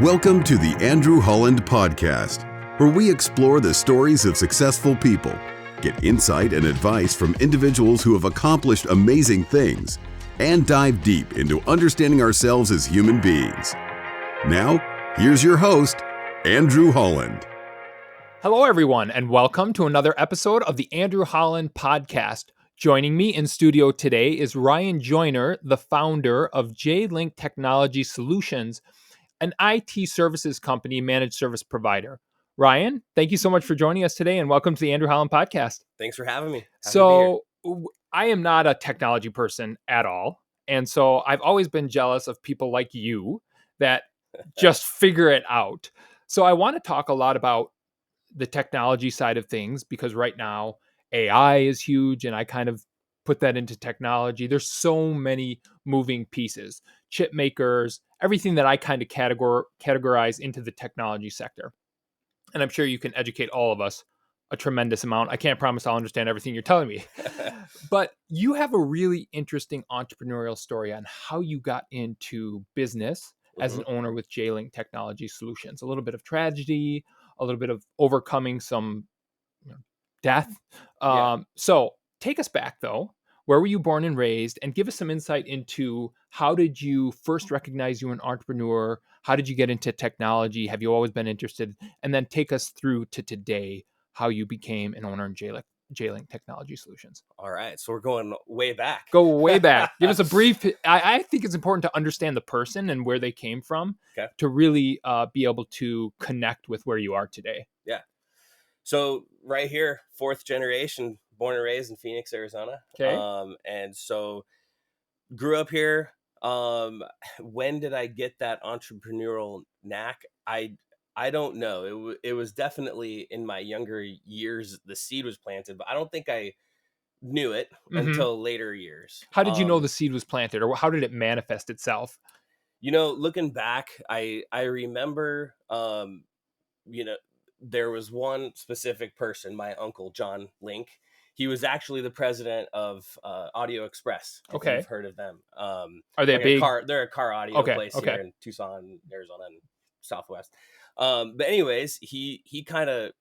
Welcome to the Andrew Holland Podcast, where we explore the stories of successful people, get insight and advice from individuals who have accomplished amazing things, and dive deep into understanding ourselves as human beings. Now, here's your host, Andrew Holland. Hello, everyone, and welcome to another episode of the Andrew Holland Podcast. Joining me in studio today is Ryan Joyner, the founder of JLink Technology Solutions, an IT services company managed service provider. Ryan, thank you so much for joining us today, and welcome to the Andrew Holland Podcast. Thanks for having me. I am not a technology person at all, and so I've always been jealous of people like you that just figure it out. So I want to talk a lot about the technology side of things, because right now AI is huge, and I kind of put that into technology. There's so many moving pieces, chip makers, everything that I kind of categorize into the technology sector. And I'm sure you can educate all of us a tremendous amount. I can't promise I'll understand everything you're telling me, but you have a really interesting entrepreneurial story on how you got into business as an owner with JLink Technology Solutions. A little bit of tragedy, a little bit of overcoming some death. So take us back, though. Where were you born and raised? And give us some insight into how did you first recognize you an entrepreneur? How did you get into technology? Have you always been interested? And then take us through to today, how you became an owner in JLink Technology Solutions. All right. So we're going way back. Go way back. Give us a brief. I think it's important to understand the person and where they came from to really be able to connect with where you are today. Yeah. So right here, fourth generation, born and raised in Phoenix, Arizona. Okay. And so grew up here. When did I get that entrepreneurial knack? I don't know. It was definitely in my younger years, the seed was planted, but I don't think I knew it until later years. How did you know the seed was planted, or how did it manifest itself? Looking back, I remember, there was one specific person, my uncle, John Link. He was actually the president of Audio Express. If you've heard of them. Are they big? They're a car audio place here in Tucson, Arizona, and Southwest. But anyways, he kind of,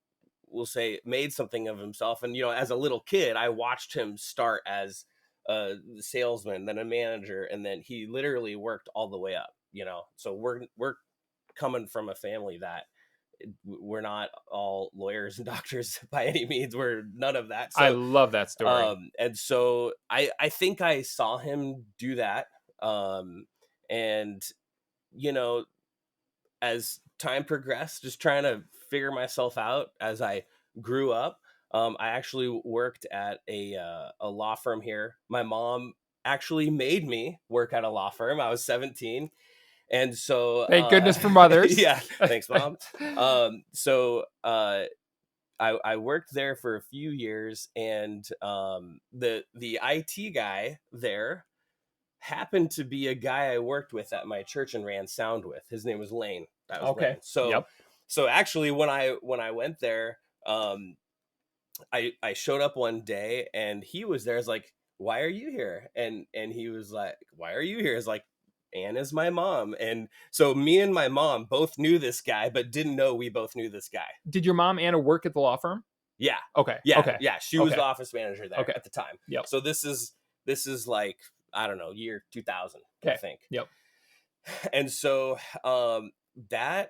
we'll say, made something of himself. And, as a little kid, I watched him start as a salesman, then a manager, and then he literally worked all the way up, So we're coming from a family that we're not all lawyers and doctors by any means. We're none of that. So, I love that story. And so I think I saw him do that. And, as time progressed, just trying to figure myself out as I grew up. I actually worked at a law firm here. My mom actually made me work at a law firm. I was 17. And so thank goodness for mothers. Yeah. Thanks, Mom. So I worked there for a few years, and the IT guy there happened to be a guy I worked with at my church and ran sound with. His name was Lane. That was Lane. So actually when I went there, I showed up one day and he was there. I was like, "Why are you here?" And he was like, "Why are you here?" I was like, "Anna's my mom." And so me and my mom both knew this guy, but didn't know we both knew this guy. Did your mom, Anna, work at the law firm? Yeah. Okay. Yeah. Okay. Yeah. She was the office manager there at the time. Yep. So this is like, I don't know, year 2000, I think. Yep. And so that,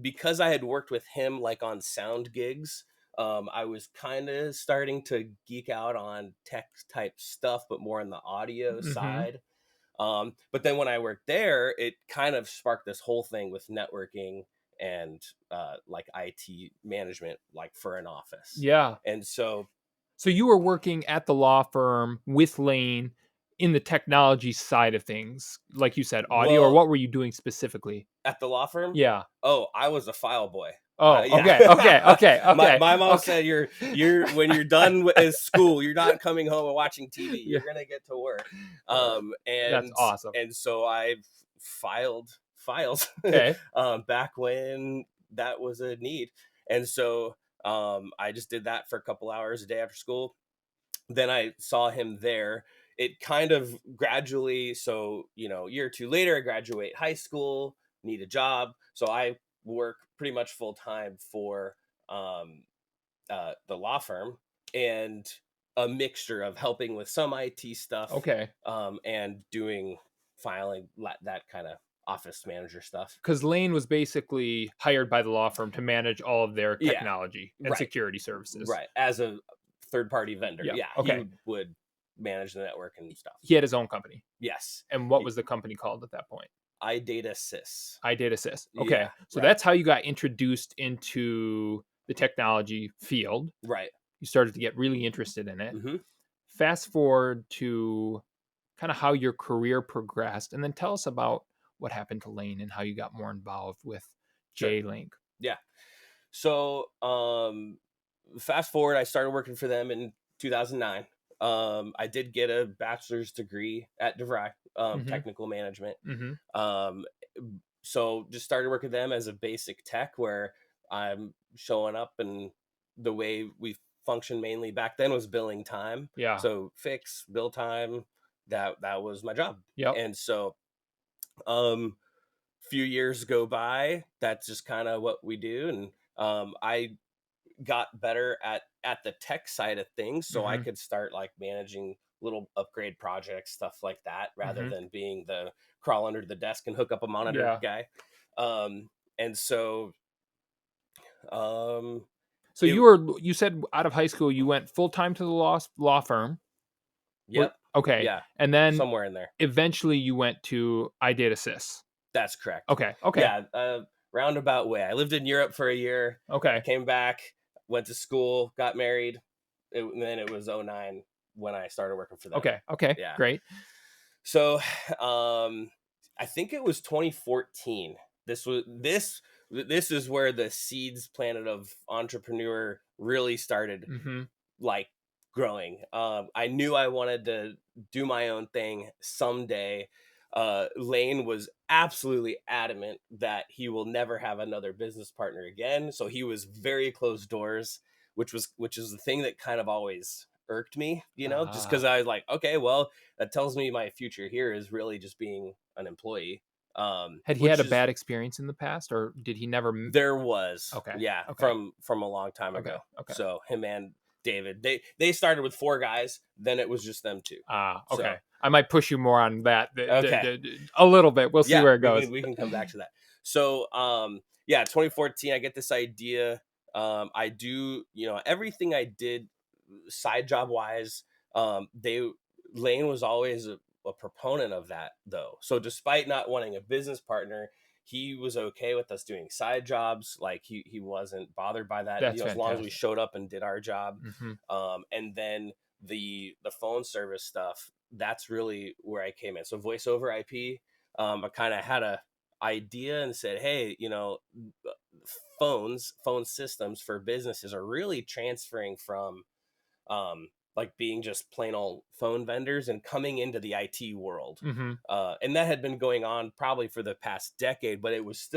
because I had worked with him like on sound gigs, I was kind of starting to geek out on tech type stuff, but more on the audio side. But then when I worked there, it kind of sparked this whole thing with networking and like IT management, like for an office. Yeah. And so you were working at the law firm with Lane in the technology side of things, like you said, audio, or what were you doing specifically at the law firm? Yeah. Oh, I was a file boy. Oh, yeah. Okay. My mom said, you're when you're done with school, you're not coming home and watching TV. You're gonna get to work. And that's awesome. And so I filed files back when that was a need. And so I just did that for a couple hours a day after school. Then I saw him there. It kind of gradually, so year or two later, I graduate high school. need a job. So I work pretty much full time for the law firm, and a mixture of helping with some IT stuff, Okay. and doing filing, that kind of office manager stuff. Because Lane was basically hired by the law firm to manage all of their Yeah, technology and right, security services. right. As a third party vendor, Yeah. yeah, he Okay. would manage the network and stuff. He had his own company. Yes. And what was the company called at that point? iDataSys. iDataSys. Okay. Yeah, So right. that's how you got introduced into the technology field. Right. You started to get really interested in it. Mm-hmm. Fast forward to kind of how your career progressed, and then tell us about what happened to Lane and how you got more involved with Sure. JLink. Yeah. So, fast forward, I started working for them in 2009. I did get a bachelor's degree at DeVry, technical management. Mm-hmm. Um, so just started working with them as a basic tech, where I'm showing up, and the way we functioned mainly back then was billing time. Yeah. So fix, bill time, that was my job. Yep. And so, few years go by, that's just kind of what we do. And I got better at the tech side of things, so I Mhm. could start like managing little upgrade projects, stuff like that, rather Mhm. than being the crawl under the desk and hook up a monitor Yeah. guy. And so um So it you said out of high school you went full time to the law firm. Yep. Okay. Yeah, And then somewhere in there. eventually you went to iDataSys. That's correct. Okay. Okay. Yeah, roundabout way. I lived in Europe for a year. I Okay. came back, went to school, got married, and then it was '09 when I started working for them. Okay. Okay. Yeah. Great. So, I think it was 2014. This is where the seeds planted of entrepreneur really started, Mhm. like, growing. I knew I wanted to do my own thing someday. Lane was absolutely adamant that he will never have another business partner again. So he was very closed doors, which is the thing that kind of always irked me, just because I was like, okay, well, that tells me my future here is really just being an employee. Had he Which had a is bad experience in the past, or did he never? There was, Okay. yeah, Okay. from a long time Okay. ago. Okay. So him and David, they started with 4 guys, then it was just them 2. Okay. So I might push you more on that okay, a little bit. We'll see yeah, where it goes. we can come back to that. So yeah, 2014, I get this idea. I do, everything I did side job wise. They Lane was always a proponent of that, though. So despite not wanting a business partner, he was okay with us doing side jobs. Like he wasn't bothered by that, That's as long as we fantastic. showed up and did our job. Mhm. And then the phone service stuff, that's really where I came in. So voice over IP, I kind of had a idea and said, hey, phone systems for businesses are really transferring from like being just plain old phone vendors and coming into the IT world. Mhm. And that had been going on probably for the past decade, but it was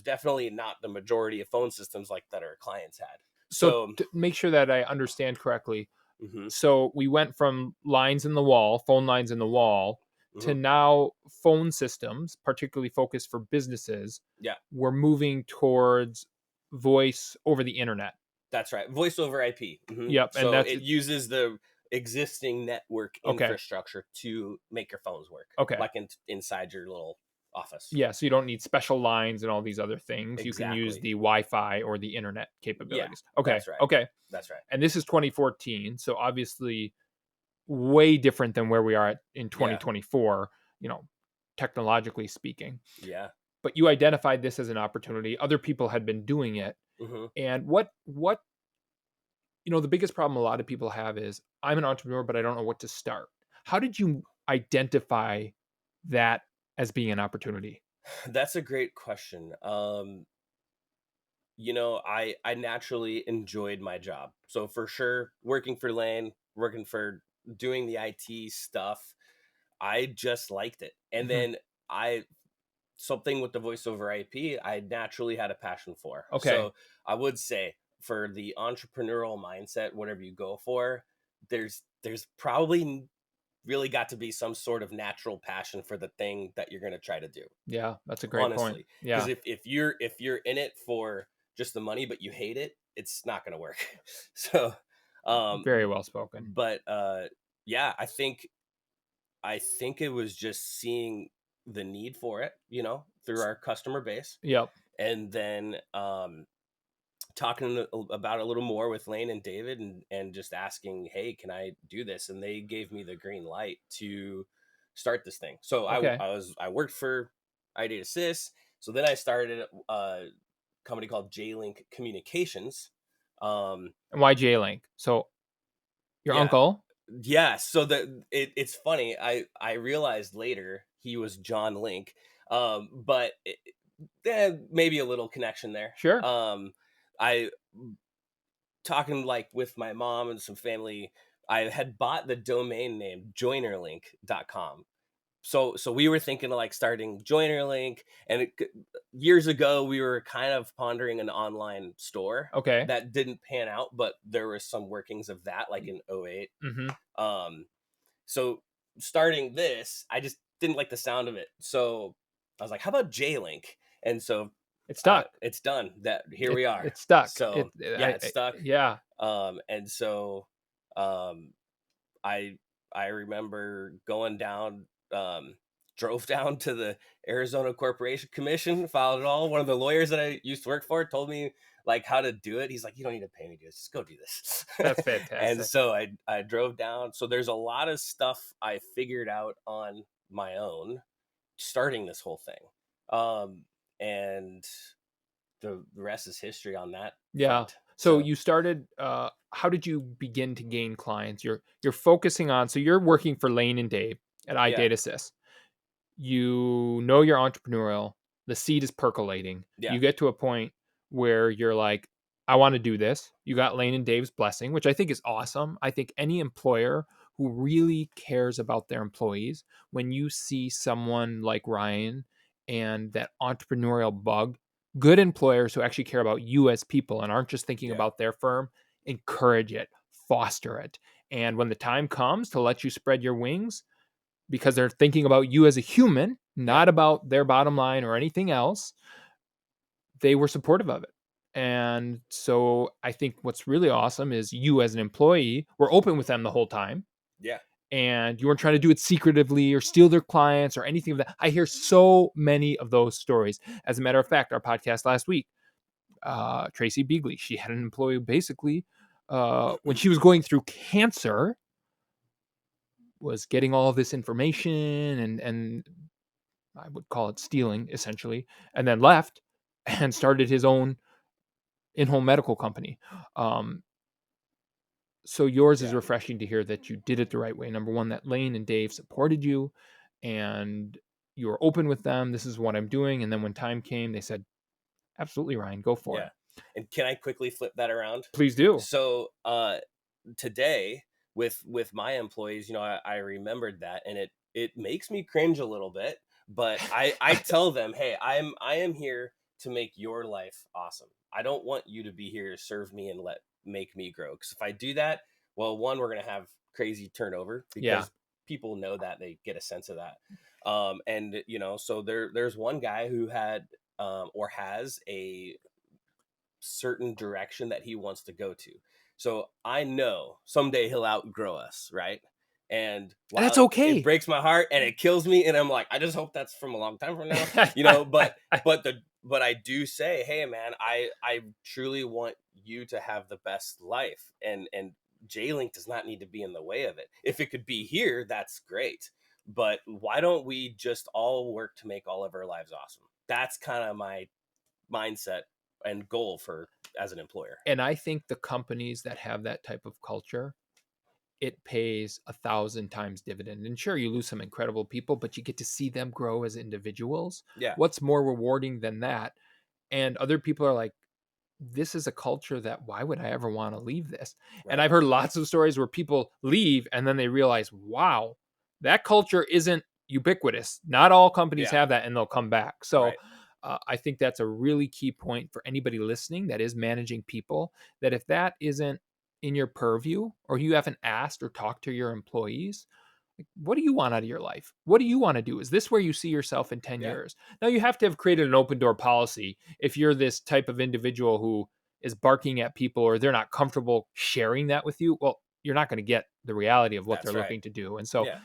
definitely not the majority of phone systems like that our clients had. So So, to make sure that I understand correctly, mhm, so we went from lines in the wall, phone lines in the wall, to mhm, now phone systems, particularly focused for businesses. yeah, We're moving towards voice over the internet. that's right. Voice over IP. Yep, and So that's it uses the existing network okay. infrastructure to make your phones work, Okay. like inside your little office. Yeah, so you don't need special lines and all these other things. You can use Exactly. the Wi-Fi or the internet Yeah, capabilities. Okay. that's right. Okay. That's right. And this is 2014, so obviously way different than where we are in Yeah. 2024, technologically speaking. Yeah. But you identified this as an opportunity. Other people had been doing it. hmm And what the biggest problem a lot of people have is I'm an entrepreneur, but I don't know what to start. How did you identify that as being an opportunity? That's a great question. I naturally enjoyed my job. So for sure, working for Lane, working for doing the IT stuff, I just liked it. And Mhm. then I something with the voice over IP, I naturally had a passion for. Okay. So I would say for the entrepreneurial mindset, whatever you go for, there's probably really got to be some sort of natural passion for the thing that you're going to try to do. Yeah, that's a great point. Honestly, Yeah, because if you're in it for just the money but you hate it, it's not going to work. So, very well spoken. but yeah, I think it was just seeing the need for it, through our customer base, Yep. and then talking about it a little more with Lane and David, and just asking, hey, can I do this? And they gave me the green light to start this thing. So Okay. I worked for iDataSys. So then I started a company called JLink Communications. And why JLink? So your Yeah. uncle? Yeah. So it's funny. I realized later he was John Link, but maybe a little connection there. Sure. I talking like with my mom and some family, I had bought the domain name joinerlink.com. So we were thinking of like starting JoinerLink, and years ago we were kind of pondering an online store. Okay. That didn't pan out, but there were some workings of that, like in 08. Mm-hmm. So starting this, I just didn't like the sound of it. So I was like, how about JLink? And so It's stuck. It's done. We are. It's stuck. So it's stuck. Yeah. And so I remember going down, drove down to the Arizona Corporation Commission, filed it all. One of the lawyers that I used to work for told me like how to do it. He's like, you don't need to pay me to do this. Just go do this. That's fantastic. And so I drove down. So there's a lot of stuff I figured out on my own starting this whole thing. And the rest is history on that. Yeah. Front. So you started, how did you begin to gain clients? You're focusing on, so you're working for Lane and Dave at iDataSys. You know you're entrepreneurial. The seed is percolating. Yeah. You get to a point where you're like, I want to do this. You got Lane and Dave's blessing, which I think is awesome. I think any employer who really cares about their employees, when you see someone like Ryan and that entrepreneurial bug, good employers who actually care about you as people and aren't just thinking about their firm, encourage it, foster it. And when the time comes to let you spread your wings, because they're thinking about you as a human, not about their bottom line or anything else, they were supportive of it. And so I think what's really awesome is you as an employee were open with them the whole time. Yeah. And you weren't trying to do it secretively or steal their clients or anything of that. I hear so many of those stories. As a matter of fact, our podcast last week, Tracy Beagley, she had an employee basically when she was going through cancer, was getting all of this information and I would call it stealing essentially, and then left and started his own in-home medical company. So yours is refreshing to hear that you did it the right way. Number one, that Lane and Dave supported you and you were open with them. This is what I'm doing. And then when time came, they said, absolutely, Ryan, go for it. And can I quickly flip that around? Please do. So today with my employees, I remembered that, and it makes me cringe a little bit, but I tell them, hey, I am here to make your life awesome. I don't want you to be here to serve me and make me grow. Because if I do that, well, one, we're going to have crazy turnover because people know that, they get a sense of that. And so there's one guy who had or has a certain direction that he wants to go to. So I know someday he'll outgrow us, right? And that's okay. It breaks my heart and it kills me, and I'm like, I just hope that's from a long time from now, but I do say, hey man, I truly want you to have the best life, and JLink does not need to be in the way of it. If it could be here, that's great, but why don't we just all work to make all of our lives awesome? That's kind of my mindset and goal for as an employer. And I think the companies that have that type of culture, it pays 1,000 times dividend. And sure, you lose some incredible people, but you get to see them grow as individuals. Yeah. What's more rewarding than that? And other people are like, this is a culture that why would I ever want to leave this? Right. And I've heard lots of stories where people leave and then they realize, wow, that culture isn't ubiquitous. Not all companies have that, and they'll come back. So I think that's a really key point for anybody listening that is managing people, that if that isn't in your purview or you haven't asked or talked to your employees, Like, what do you want out of your life? What do you want to do? Is this where you see yourself in 10 years? Now, you have to have created an open door policy. If you're this type of individual who is barking at people or they're not comfortable sharing that with you, well, you're not going to get the reality of what That's they're right. looking to do. And so Yeah.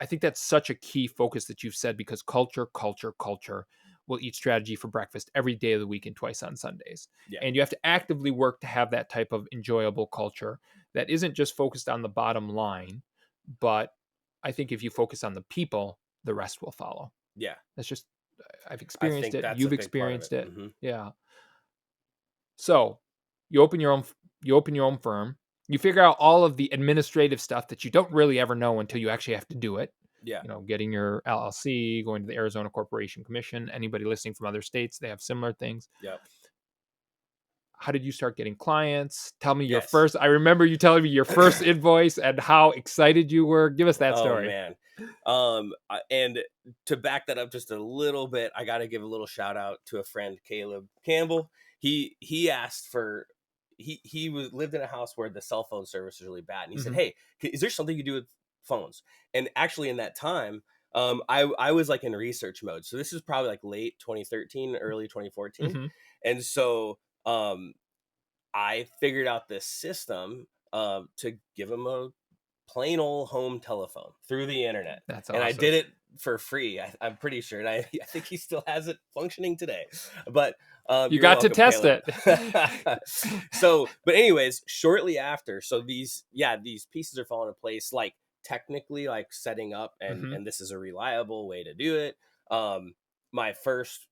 I think that's such a key focus that you've said, because culture will eat strategy for breakfast every day of the week and twice on Sundays. Yeah. And you have to actively work to have that type of enjoyable culture that isn't just focused on the bottom line, but I think if you focus on the people, the rest will follow. Yeah. That's just, I've I experienced think it. that's a You've big part of experienced it. Mhm. Yeah. So you open your own firm. You figure out all of the administrative stuff that you don't really ever know until you actually have to do it. Yeah. You know, getting your LLC, going to the Arizona Corporation Commission. Anybody listening from other states, they have similar things. Yep. How did you start getting clients? Tell me your Yes. first. I remember you telling me your first invoice and how excited you were. Give us that story. Man. And to back that up just a little bit, I got to give a little shout out to a friend, Caleb Campbell. He asked for, he lived in a house where the cell phone service was really bad, and he said, "Hey, is there something you do with phones?" And actually, in that time, I was like in research mode. So this is probably like late 2013, early 2014, and so I figured out this system to give him a plain old home telephone through the internet. That's And I awesome. did it for free. I'm pretty sure. And I think he still has it functioning today. But You got to test Caleb. it. So, but anyways, shortly after, so these pieces are falling in place, like technically, like setting up, and this is a reliable way to do it. My first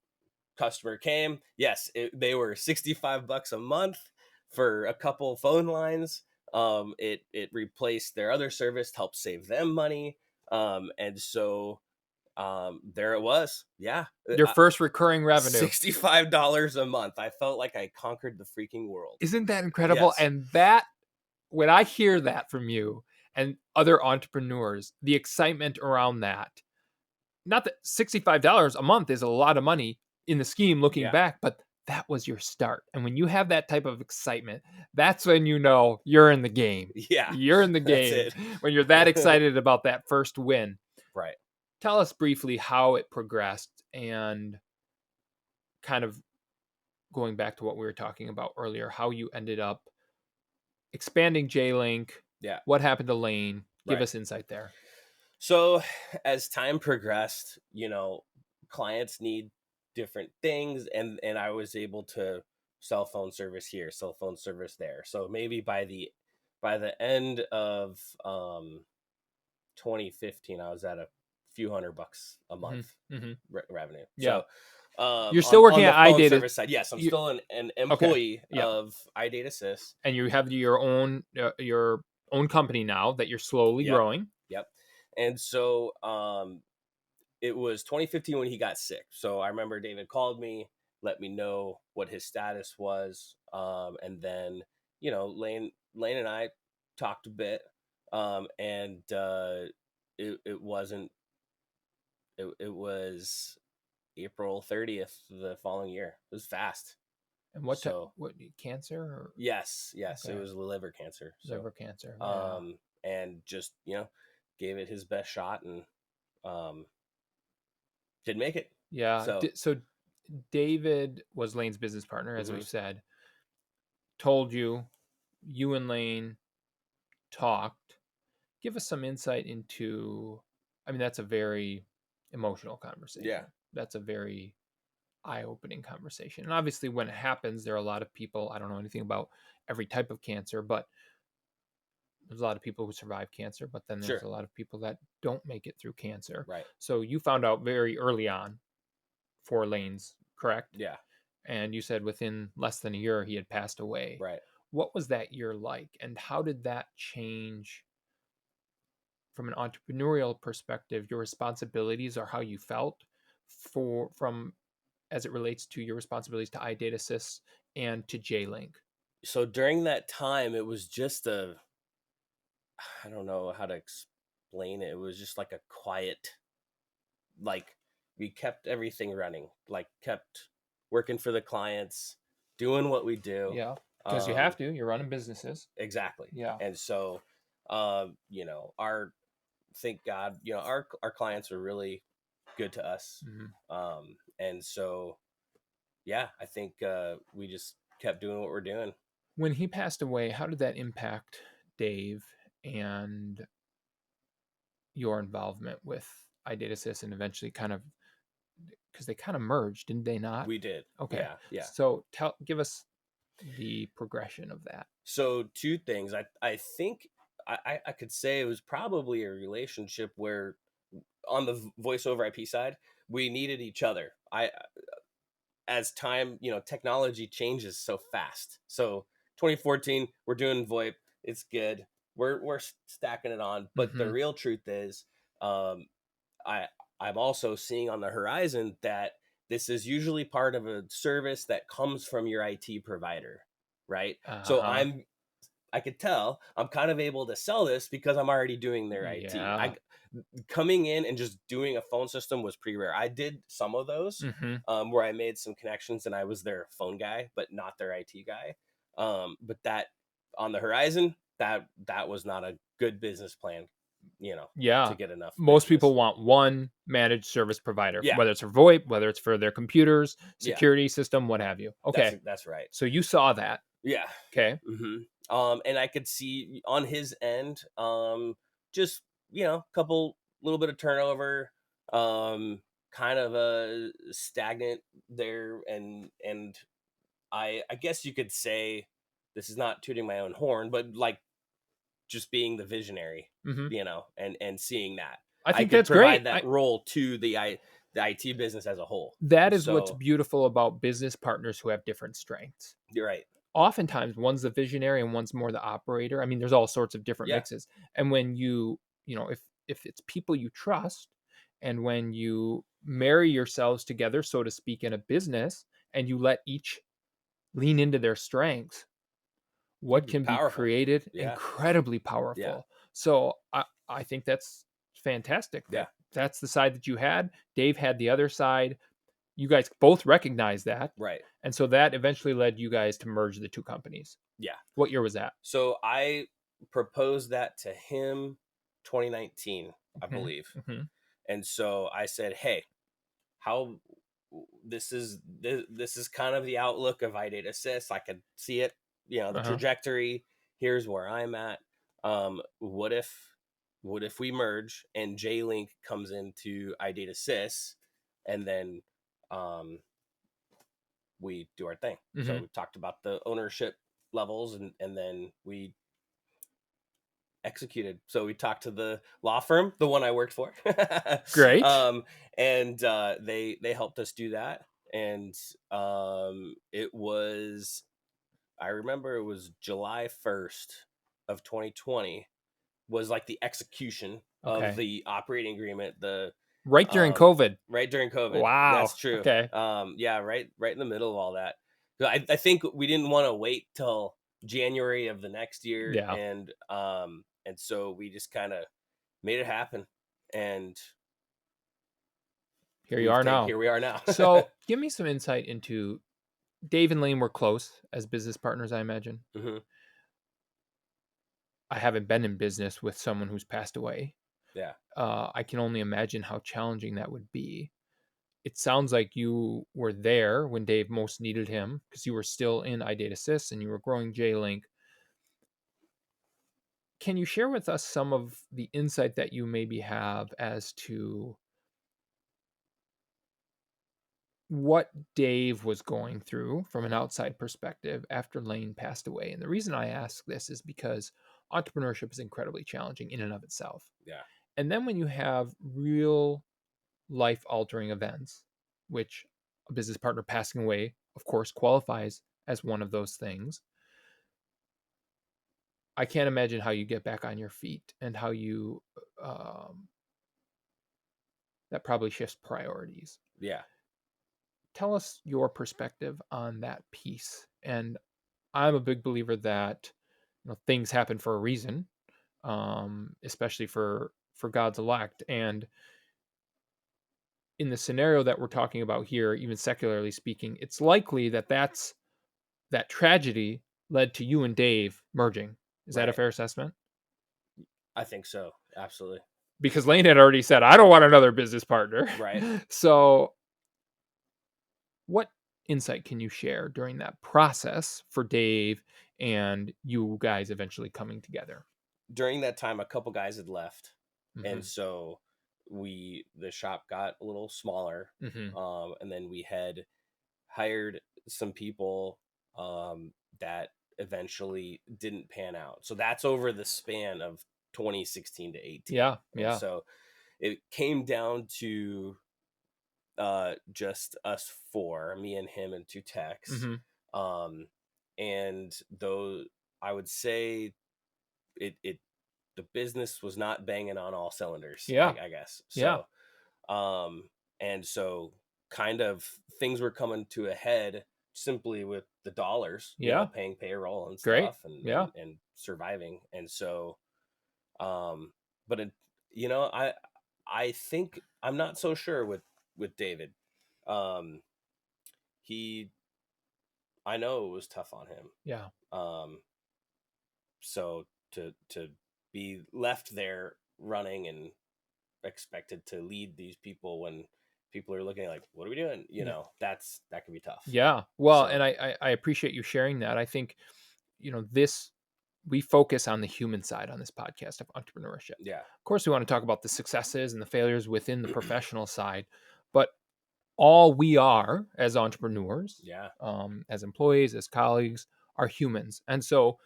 customer came. Yes, they were $65 a month for a couple phone lines. It replaced their other service, helped save them money. And so there it was. Yeah. Your first recurring revenue. $65 a month. I felt like I conquered the freaking world. Isn't that incredible? Yes. And that, when I hear that from you and other entrepreneurs, the excitement around that, not that $65 a month is a lot of money in the scheme looking back, but that was your start. And when you have that type of excitement, that's when you know you're in the game. Yeah. You're in the game when you're that excited about that first win. Right. Tell us briefly how it progressed, and kind of going back to what we were talking about earlier, how you ended up expanding JLink. Yeah. What happened to Lane? Give us insight there. So as time progressed, clients need different things, and I was able to cell phone service here, cell phone service there. So maybe by the end of 2015, I was at a few $100 a month revenue. Yeah. So you're still working on at the phone iData service side. Yes, I'm still an employee of iDataSys, and you have your own company now that you're slowly growing. Yep. And so it was 2015 when he got sick. So I remember David called me, let me know what his status was, and then Lane and I talked a bit, and it wasn't. It was April 30th the following year. It was fast. And what cancer? Or? Yes, Okay. It was liver cancer. Liver cancer. And just gave it his best shot, and didn't make it. Yeah. So David was Lane's business partner, as we've said. Told you and Lane talked. Give us some insight into. I mean, that's a very emotional conversation. Yeah. That's a very eye-opening conversation. And obviously when it happens, there are a lot of people, I don't know anything about every type of cancer, but there's a lot of people who survive cancer, but then there's a lot of people that don't make it through cancer. Right. So you found out very early on for Lane's, correct? Yeah. And you said within less than a year he had passed away. Right. What was that year like, and how did that change from an entrepreneurial perspective, your responsibilities, or how you felt from as it relates to your responsibilities to iDataSys and to JLink? So during that time, it was just I don't know how to explain it. It was just like a quiet, like we kept everything running, like kept working for the clients, doing what we do. Yeah, because you have to. You're running businesses. Exactly. Yeah. And so, thank God, our clients are really good to us. And so, yeah, I think we just kept doing what we're doing. When he passed away, how did that impact Dave and your involvement with iDataSys, and eventually because they kind of merged, didn't they not? We did. Okay. Yeah. So give us the progression of that. So two things. I think I could say it was probably a relationship where on the voice over IP side, we needed each other. As time, technology changes so fast. So 2014, we're doing VoIP. It's good. We're stacking it on. But the real truth is, I'm also seeing on the horizon that this is usually part of a service that comes from your IT provider, right? So I could tell I'm kind of able to sell this because I'm already doing their IT. Coming in and just doing a phone system was pretty rare. I did some of those where I made some connections and I was their phone guy, but not their IT guy. But that on the horizon, that was not a good business plan, to get enough. Most people want one managed service provider, whether it's for VoIP, whether it's for their computers, security system, what have you. Okay. That's right. So you saw that. Yeah. Okay. And I could see on his end, just, couple little bit of turnover, kind of a stagnant there. And I guess you could say, this is not tooting my own horn, but like just being the visionary, and seeing that I think could that's provide great. that role to the IT business as a whole. That is what's beautiful about business partners who have different strengths. You're right. Oftentimes one's the visionary and one's more the operator. I mean, there's all sorts of different mixes. And when if it's people you trust, and when you marry yourselves together, so to speak, in a business, and you let each lean into their strengths, what can be created incredibly powerful. So I think that's fantastic. That's the side that you had. Dave had the other side. You guys both recognize that. Right. And so that eventually led you guys to merge the two companies. Yeah. What year was that? So I proposed that to him 2019, I believe. And so I said, hey, how this is kind of the outlook of iDataSys. I could see it, the trajectory. Here's where I'm at. What if we merge and JLink comes into iDataSys, and then we do our thing. So we talked about the ownership levels, and then we executed. So we talked to the law firm, the one I worked for. Great. And they helped us do that. And it was, I remember it was July 1st of 2020 was like the execution of the operating agreement. Right during COVID. Right during COVID. Wow. That's true. Okay. Right in the middle of all that. I think we didn't want to wait till January of the next year. Yeah. And so we just kind of made it happen. And here we are now. So give me some insight into, Dave and Lane were close as business partners, I imagine. I haven't been in business with someone who's passed away. Yeah. I can only imagine how challenging that would be. It sounds like you were there when Dave most needed him, because you were still in iDataSys and you were growing JLink. Can you share with us some of the insight that you maybe have as to what Dave was going through from an outside perspective after Lane passed away? And the reason I ask this is because entrepreneurship is incredibly challenging in and of itself. Yeah. And then when you have real life-altering events, which a business partner passing away, of course, qualifies as one of those things, I can't imagine how you get back on your feet and how you that probably shifts priorities. Yeah. Tell us your perspective on that piece. And I'm a big believer that things happen for a reason, especially for God's elect. And in the scenario that we're talking about here, even secularly speaking, it's likely that that tragedy led to you and Dave merging. Is that a fair assessment? I think so. Absolutely. because Lane had already said, I don't want another business partner. Right. So what insight can you share during that process for Dave and you guys eventually coming together? During that time, a couple guys had left. Mm-hmm. And so the shop got a little smaller. Mm-hmm. And then we had hired some people that eventually didn't pan out. So that's over the span of 2016 to 18. Yeah. And Yeah. so it came down to just us four, me and him and two techs. Mm-hmm. And though I would say it the business was not banging on all cylinders. Yeah. I guess. Yeah. So and so kind of things were coming to a head simply with the dollars, Yeah. paying payroll and Great. stuff and, Yeah. and surviving. And so but it, I think I'm not so sure with David. He I know it was tough on him. Yeah. So to be left there running and expected to lead these people when people are looking like, what are we doing? That can be tough. Yeah. Well, So, and I appreciate you sharing that. I think, we focus on the human side on this podcast of entrepreneurship. yeah. Of course, we want to talk about the successes and the failures within the professional side, but all we are as entrepreneurs, Yeah. as employees, as colleagues, are humans. And so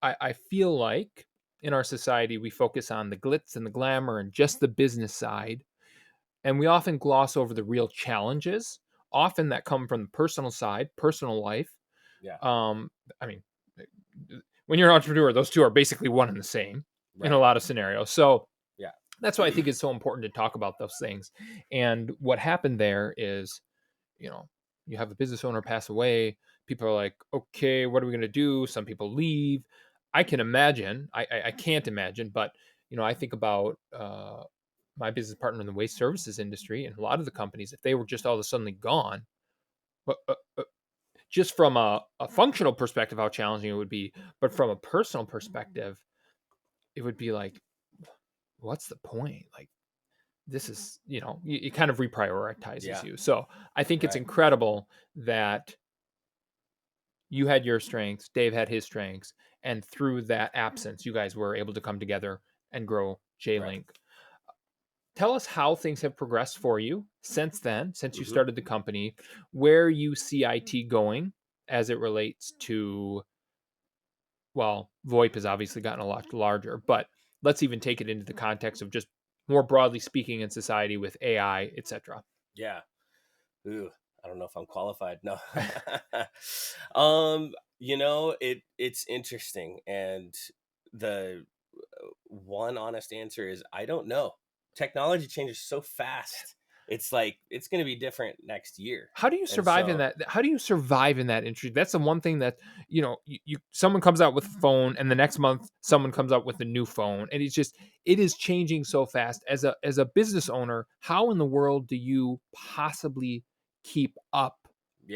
I feel like in our society, we focus on the glitz and the glamour and just the business side. And we often gloss over the real challenges, often that come from the personal side, personal life. Yeah. I mean, when you're an entrepreneur, those two are basically one and the same in a lot of scenarios. So Yeah. that's why I think it's so important to talk about those things. And what happened there is, you have a business owner pass away. People are like, okay, what are we going to do? Some people leave. I can imagine. I can't imagine, but I think about my business partner in the waste services industry, and a lot of the companies, if they were just all of a sudden gone, just from a functional perspective, how challenging it would be, but from a personal perspective, it would be like, what's the point? Like, this is, it kind of reprioritizes you. So I think it's incredible that you had your strengths, Dave had his strengths, and through that absence, you guys were able to come together and grow JLink. Right. Tell us how things have progressed for you since then, since you started the company, where you see IT going as it relates to, well, VoIP has obviously gotten a lot larger, but let's even take it into the context of just more broadly speaking in society with AI, etc. Yeah. Ooh, I don't know if I'm qualified. No. It's interesting. And the one honest answer is I don't know. Technology changes so fast. It's like it's going to be different next year. How do you survive in that? How do you survive in that industry? That's the one thing that someone comes out with a phone, and the next month someone comes out with a new phone, and it is changing so fast. As a business owner, how in the world do you possibly keep up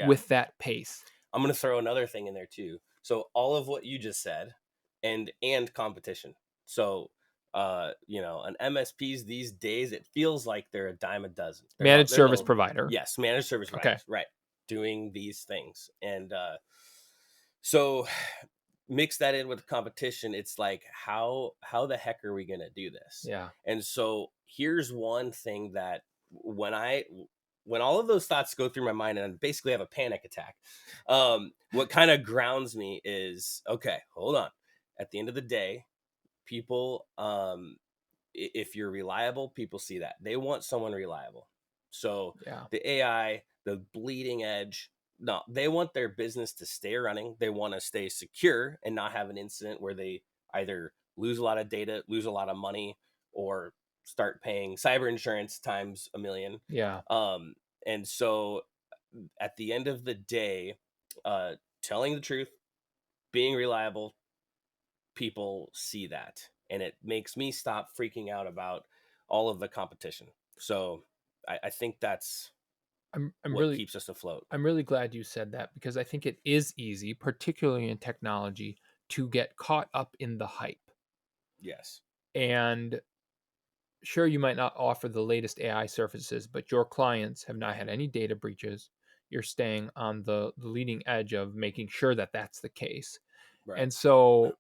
with that pace? I'm going to throw another thing in there too. So all of what you just said, and competition. So an MSPs these days, it feels like they're a dime a dozen. Managed service provider. Yes, managed service providers. Right. Doing these things. And so mix that in with competition. It's like, how the heck are we going to do this? Yeah. And so here's one thing that when all of those thoughts go through my mind and I basically have a panic attack, what kind of grounds me is, okay, hold on. At the end of the day, people, if you're reliable, people see that. They want someone reliable. So the AI, the bleeding edge, no, they want their business to stay running. They want to stay secure and not have an incident where they either lose a lot of data, lose a lot of money, or start paying cyber insurance times a million. Yeah. And so at the end of the day, telling the truth, being reliable, people see that. And it makes me stop freaking out about all of the competition. So I think that's I'm what really keeps us afloat. I'm really glad you said that, because I think it is easy, particularly in technology, to get caught up in the hype. Yes. And sure, you might not offer the latest AI services, but your clients have not had any data breaches. You're staying on the leading edge of making sure that that's the case. Right. And so,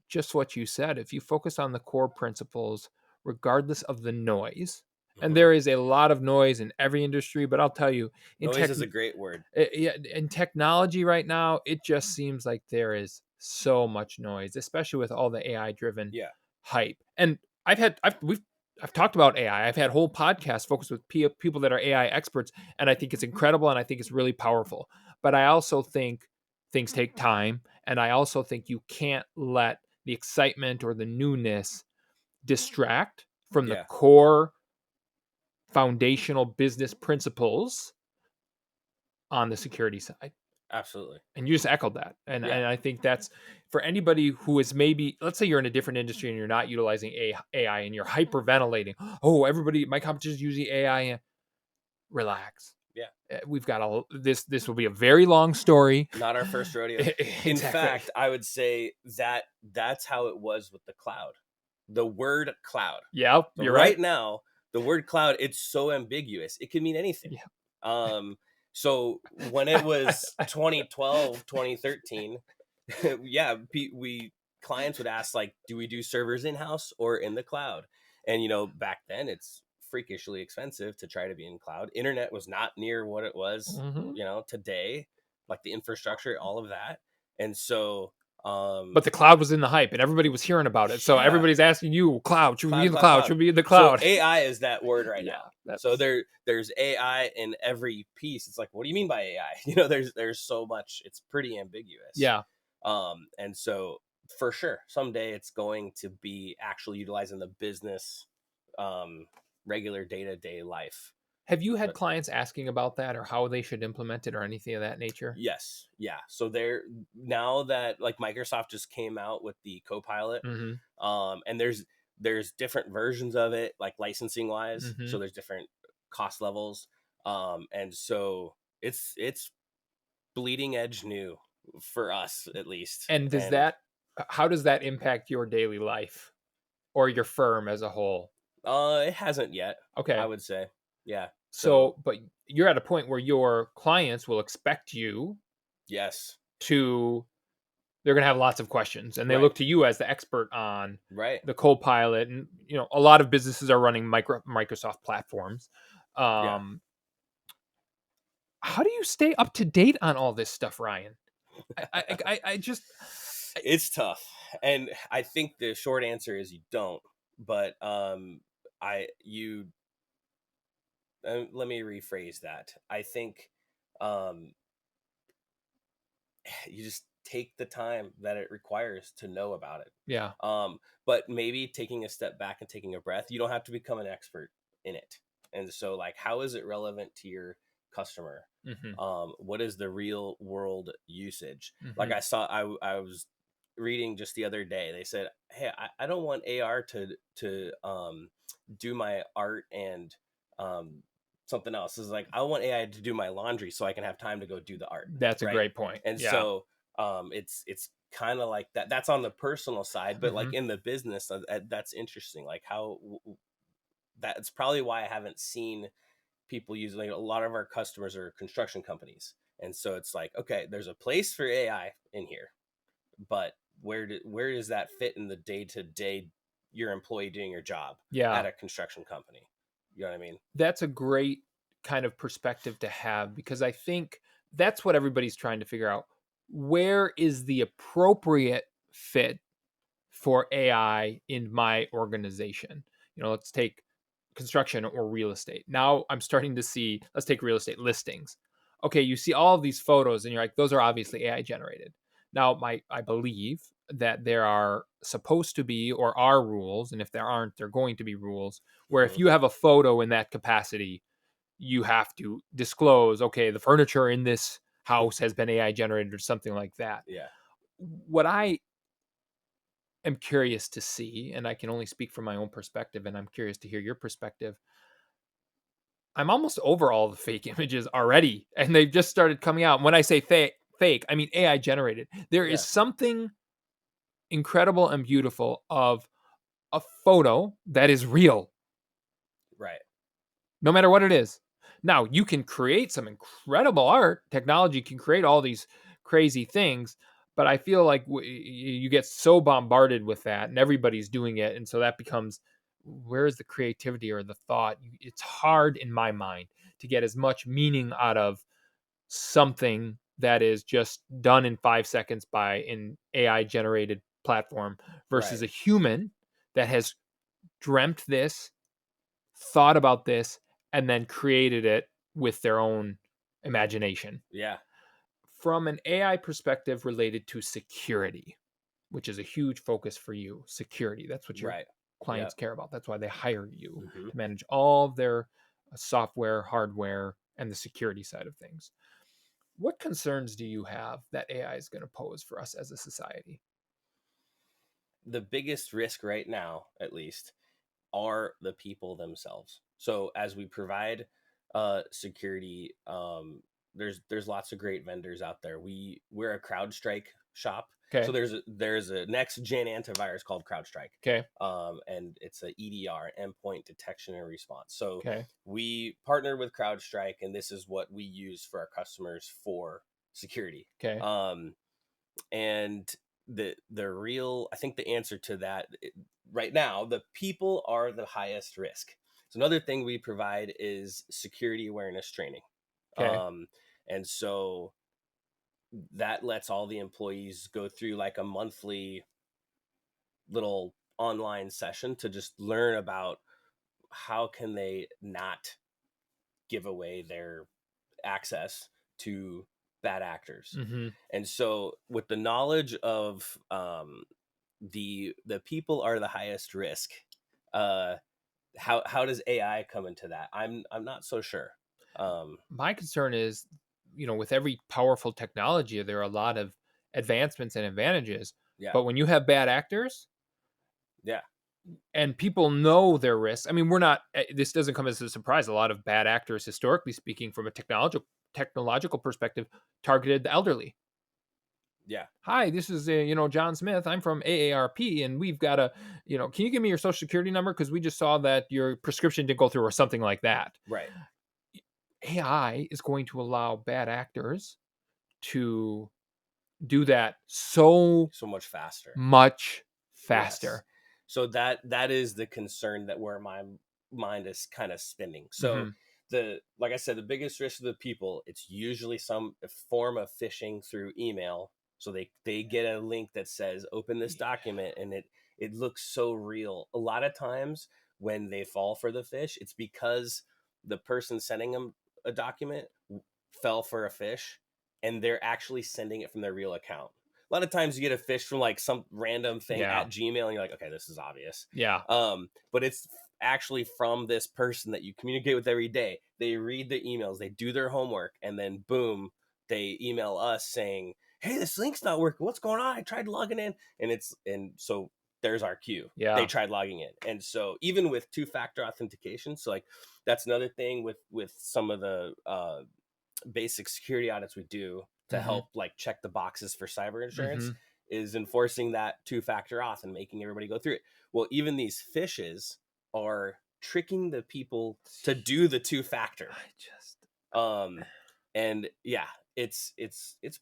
just what you said, if you focus on the core principles, regardless of the noise, and there is a lot of noise in every industry, but I'll tell you, noise is a great word. In technology right now, it just seems like there is so much noise, especially with all the AI driven hype. And I've talked about AI. I've had whole podcasts focused with people that are AI experts, and I think it's incredible and I think it's really powerful. But I also think things take time, and I also think you can't let the excitement or the newness distract from the core foundational business principles on the security side. Absolutely. And you just echoed that. And I think that's for anybody who is maybe, let's say you're in a different industry and you're not utilizing AI and you're hyperventilating. Oh, everybody, my competition is using AI. Relax. Yeah. We've got this will be a very long story. Not our first rodeo. Exactly. In fact, I would say that's how it was with the cloud. The word cloud. Yeah, so you're right now, the word cloud, it's so ambiguous. It can mean anything. Yeah. So when it was 2012, 2013, clients would ask, like, do we do servers in-house or in the cloud? And, back then it's freakishly expensive to try to be in cloud. Internet was not near what it was, today, like the infrastructure, all of that. And so, but the cloud was in the hype and everybody was hearing about it. So everybody's asking you, cloud, should we be in the cloud? Should we be in the cloud? So AI is that word right now. So there's AI in every piece. It's like, what do you mean by AI? There's so much, it's pretty ambiguous. Yeah. And so for sure, someday it's going to be actually utilizing the business, regular day-to-day life. Have you had clients asking about that or how they should implement it or anything of that nature? Yes. Yeah. So now that like Microsoft just came out with the Copilot, and there's different versions of it, like licensing wise. So there's different cost levels. And so it's bleeding edge new for us, at least. And how does that impact your daily life or your firm as a whole? It hasn't yet. Okay. I would say. Yeah. So, but you're at a point where your clients will expect you. Yes. They're going to have lots of questions and they look to you as the expert on the Copilot. And, a lot of businesses are running Microsoft platforms. How do you stay up to date on all this stuff, Ryan? I just, it's tough. And I think the short answer is you don't, but, let me rephrase that. I think, you just take the time that it requires to know about it. Yeah. But maybe taking a step back and taking a breath, you don't have to become an expert in it. And so, like, how is it relevant to your customer? What is the real world usage? Like I was reading just the other day, they said, hey, I don't want AR to do my art and something else. Is like, I want AI to do my laundry so I can have time to go do the art. That's a great point. And so it's kind of like that. That's on the personal side, but like in the business, that's interesting. Like how that's probably why I haven't seen people use, like, a lot of our customers are construction companies. And so it's like, okay, there's a place for AI in here, but where does that fit in the day-to-day, your employee doing your job at a construction company? You know what I mean? That's a great kind of perspective to have, because I think that's what everybody's trying to figure out. Where is the appropriate fit for AI in my organization? Let's take construction or real estate. Now I'm starting to see, let's take real estate listings. Okay, you see all of these photos and you're like, those are obviously AI generated. Now, I believe that there are supposed to be or are rules, and if there aren't, there are going to be rules where if you have a photo in that capacity, you have to disclose, okay, the furniture in this house has been AI generated or something like that. Yeah. What I am curious to see, and I can only speak from my own perspective, and I'm curious to hear your perspective. I'm almost over all the fake images already, and they've just started coming out. And when I say fake, I mean AI generated. There is something incredible and beautiful of a photo that is real, Right. no matter what it is. Now, you can create some incredible art. Technology can create all these crazy things, but I feel like you get so bombarded with that and everybody's doing it. And so that becomes, where's the creativity or the thought? It's hard in my mind to get as much meaning out of something that is just done in 5 seconds by an AI generated platform versus Right. a human that has dreamt this, thought about this, and then created it with their own imagination. Yeah. From an AI perspective related to security, which is a huge focus for you, security. That's what your Right. clients Yep. care about. That's why they hire you Hmm. to manage all of their software, hardware, and the security side of things. What concerns do you have that AI is going to pose for us as a society? The biggest risk right now, at least, are the people themselves. So as we provide security, there's lots of great vendors out there. We're a CrowdStrike shop. So Okay. there's a next gen antivirus called CrowdStrike. Okay. And it's a EDR, endpoint detection and response. So Okay. we partner with CrowdStrike, and this is what we use for our customers for security. Okay. And the real, I think the answer to that right now, the people are the highest risk. So another thing we provide is security awareness training. Okay. And so that lets all the employees go through like a monthly little online session to just learn about how can they not give away their access to bad actors. Mm-hmm. And so with the knowledge of the people are the highest risk, uh how does AI come into that? I'm not so sure. My concern is, with every powerful technology, there are a lot of advancements and advantages. Yeah. But when you have bad actors Yeah. and people know their risks, I mean, this doesn't come as a surprise. A lot of bad actors, historically speaking, from a technological perspective, targeted the elderly. Yeah. Hi, this is John Smith. I'm from AARP, and we've got can you give me your social security number because we just saw that your prescription didn't go through or something like that. Right. AI is going to allow bad actors to do that so So much faster. much Yes. faster. So that is the concern that where my mind is kind of spinning. So Mhm. like I said, the biggest risk of the people, it's usually some form of phishing through email. So they get a link that says open this document, and it looks so real. A lot of times when they fall for the fish, it's because the person sending them a document fell for a fish, and they're actually sending it from their real account. A lot of times you get a fish from like some random thing Yeah. at Gmail, and you're like, okay, this is obvious. Yeah. But it's actually from this person that you communicate with every day. They read the emails, they do their homework, and then boom, they email us saying, hey, this link's not working. What's going on? I tried logging in. And so there's our cue. Yeah. They tried logging in. And so even with two-factor authentication, so like that's another thing with some of the basic security audits we do to help like check the boxes for cyber insurance is enforcing that two-factor auth and making everybody go through it. Well, even these fishes are tricking the people to do the two-factor. And yeah, it's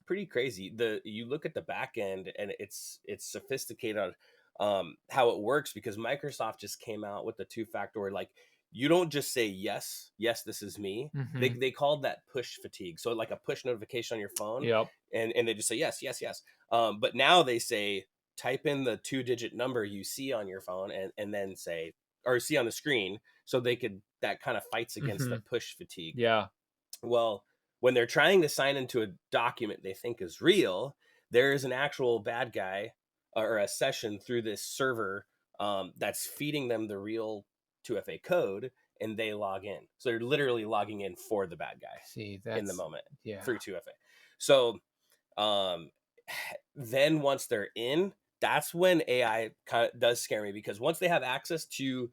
pretty crazy. You look at the back end, and it's sophisticated on how it works, because Microsoft just came out with the two-factor where like you don't just say yes, this is me. They called that push fatigue. So like a push notification on your phone. Yep. And they just say yes. But now they say type in the 2-digit number you see on your phone, and then say, or see on the screen, so that kind of fights against the push fatigue. Yeah. Well, when they're trying to sign into a document they think is real, there is an actual bad guy or a session through this server that's feeding them the real 2FA code, and they log in. So they're literally logging in for the bad guy. See, in the moment through 2FA. So Then once they're in, that's when AI kind of does scare me, because once they have access to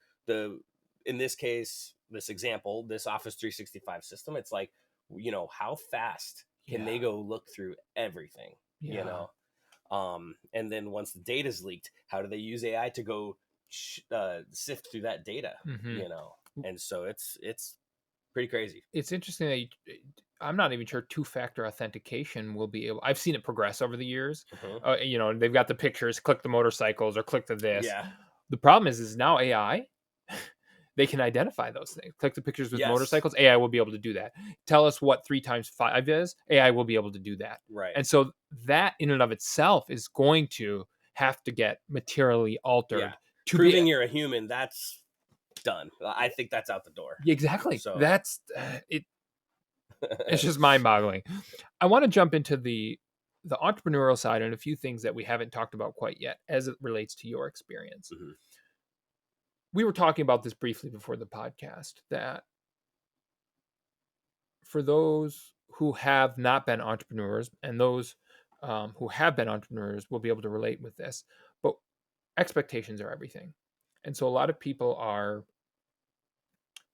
in this case, this example, this Office 365 system, it's like, how fast can they go look through everything, and then once the data is leaked, how do they use AI to go sift through that data, Mm-hmm. and so it's pretty crazy. It's interesting that I'm not even sure two-factor authentication will be able. I've seen it progress over the years. They've got the pictures, click the motorcycles or click the this. Yeah. The problem is now AI, they can identify those things. Click the pictures with Yes. motorcycles, AI will be able to do that. Tell us what 3 times 5 is, AI will be able to do that. Right. And so that in and of itself is going to have to get materially altered to proving you're a human. That's done. I think that's out the door. Exactly. So That's it. It's just mind-boggling. I want to jump into the entrepreneurial side and a few things that we haven't talked about quite yet as it relates to your experience. Mm-hmm. We were talking about this briefly before the podcast, that for those who have not been entrepreneurs and those who have been entrepreneurs will be able to relate with this, but expectations are everything. And so a lot of people are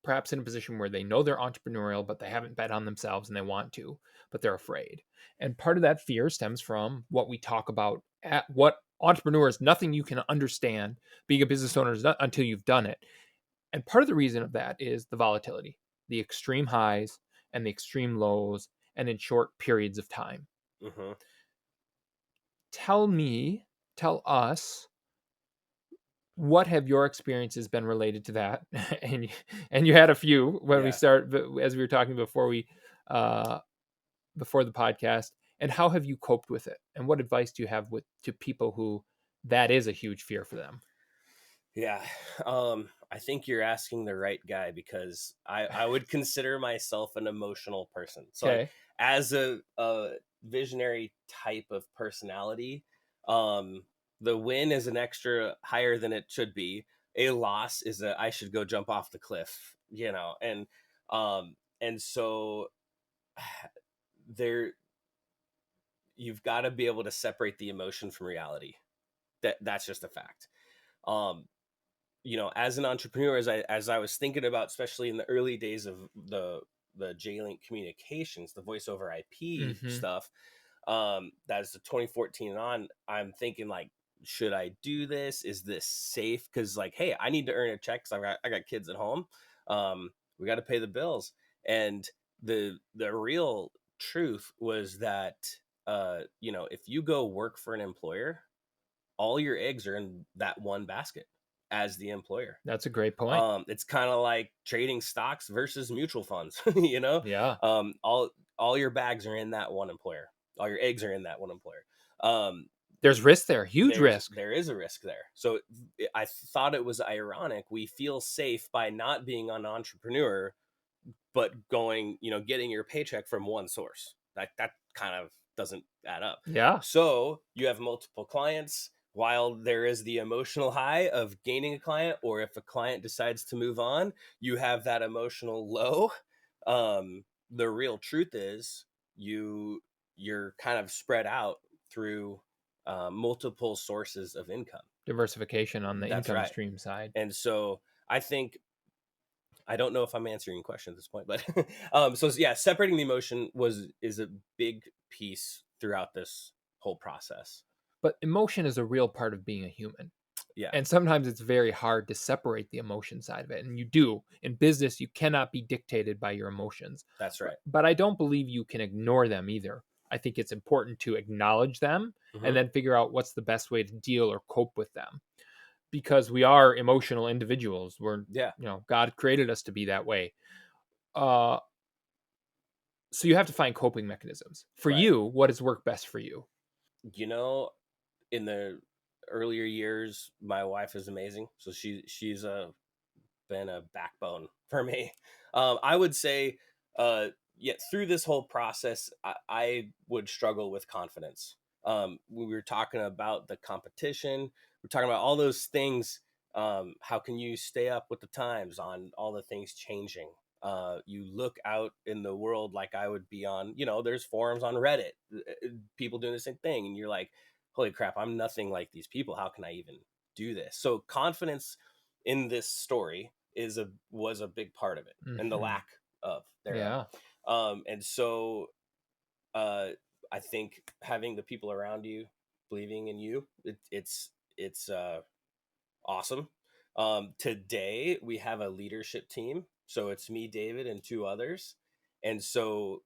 perhaps in a position where they know they're entrepreneurial, but they haven't bet on themselves and they want to, but they're afraid. And part of that fear stems from what we talk about at what entrepreneurs, nothing you can understand being a business owner is not until you've done it. And part of the reason of that is the volatility, the extreme highs and the extreme lows, and in short periods of time. Mm-hmm. Tell us, what have your experiences been related to that? and you had a few when we start, as we were talking before before the podcast. And how have you coped with it? And what advice do you have to people who that is a huge fear for them? Yeah. I think you're asking the right guy, because I would consider myself an emotional person. So like, as a visionary type of personality, the win is an extra higher than it should be. A loss is I should go jump off the cliff, and so there, you've got to be able to separate the emotion from reality. That's just a fact. As an entrepreneur, as I was thinking about, especially in the early days of the JLink Communications, the voice over IP stuff, that's the 2014 and on, I'm thinking like, should I do this? Is this safe? Because like, hey, I need to earn a check because I got kids at home. We got to pay the bills. And the real truth was that if you go work for an employer, all your eggs are in that one basket as the employer. That's a great point. It's kind of like trading stocks versus mutual funds, Yeah. All your bags are in that one employer. All your eggs are in that one employer. There's risk there, huge risk. There is a risk there. So I thought it was ironic. We feel safe by not being an entrepreneur, but going, getting your paycheck from one source. That kind of doesn't add up. Yeah. So you have multiple clients. While there is the emotional high of gaining a client, or if a client decides to move on, you have that emotional low. The real truth is you're kind of spread out through multiple sources of income. Diversification on the income stream side. And so I think, I don't know if I'm answering your question at this point, but so yeah, separating the emotion is a big piece throughout this whole process. But emotion is a real part of being a human. Yeah. And sometimes it's very hard to separate the emotion side of it. And you do. In business, you cannot be dictated by your emotions. That's right. But I don't believe you can ignore them either. I think it's important to acknowledge them and then figure out what's the best way to deal or cope with them. Because we are emotional individuals. God created us to be that way. So you have to find coping mechanisms. For you, what has worked best for you? In the earlier years, my wife is amazing. So she's been a backbone for me. I would say, through this whole process, I would struggle with confidence. We were talking about the competition. We're talking about all those things. How can you stay up with the times on all the things changing? You look out in the world, like I would be on, there's forums on Reddit, people doing the same thing. And you're like, holy crap, I'm nothing like these people. How can I even do this? So confidence in this story was a big part of it, and the lack of there. Yeah. And so I think having the people around you believing in you, it's awesome. Today we have a leadership team. So it's me, David, and two others. And so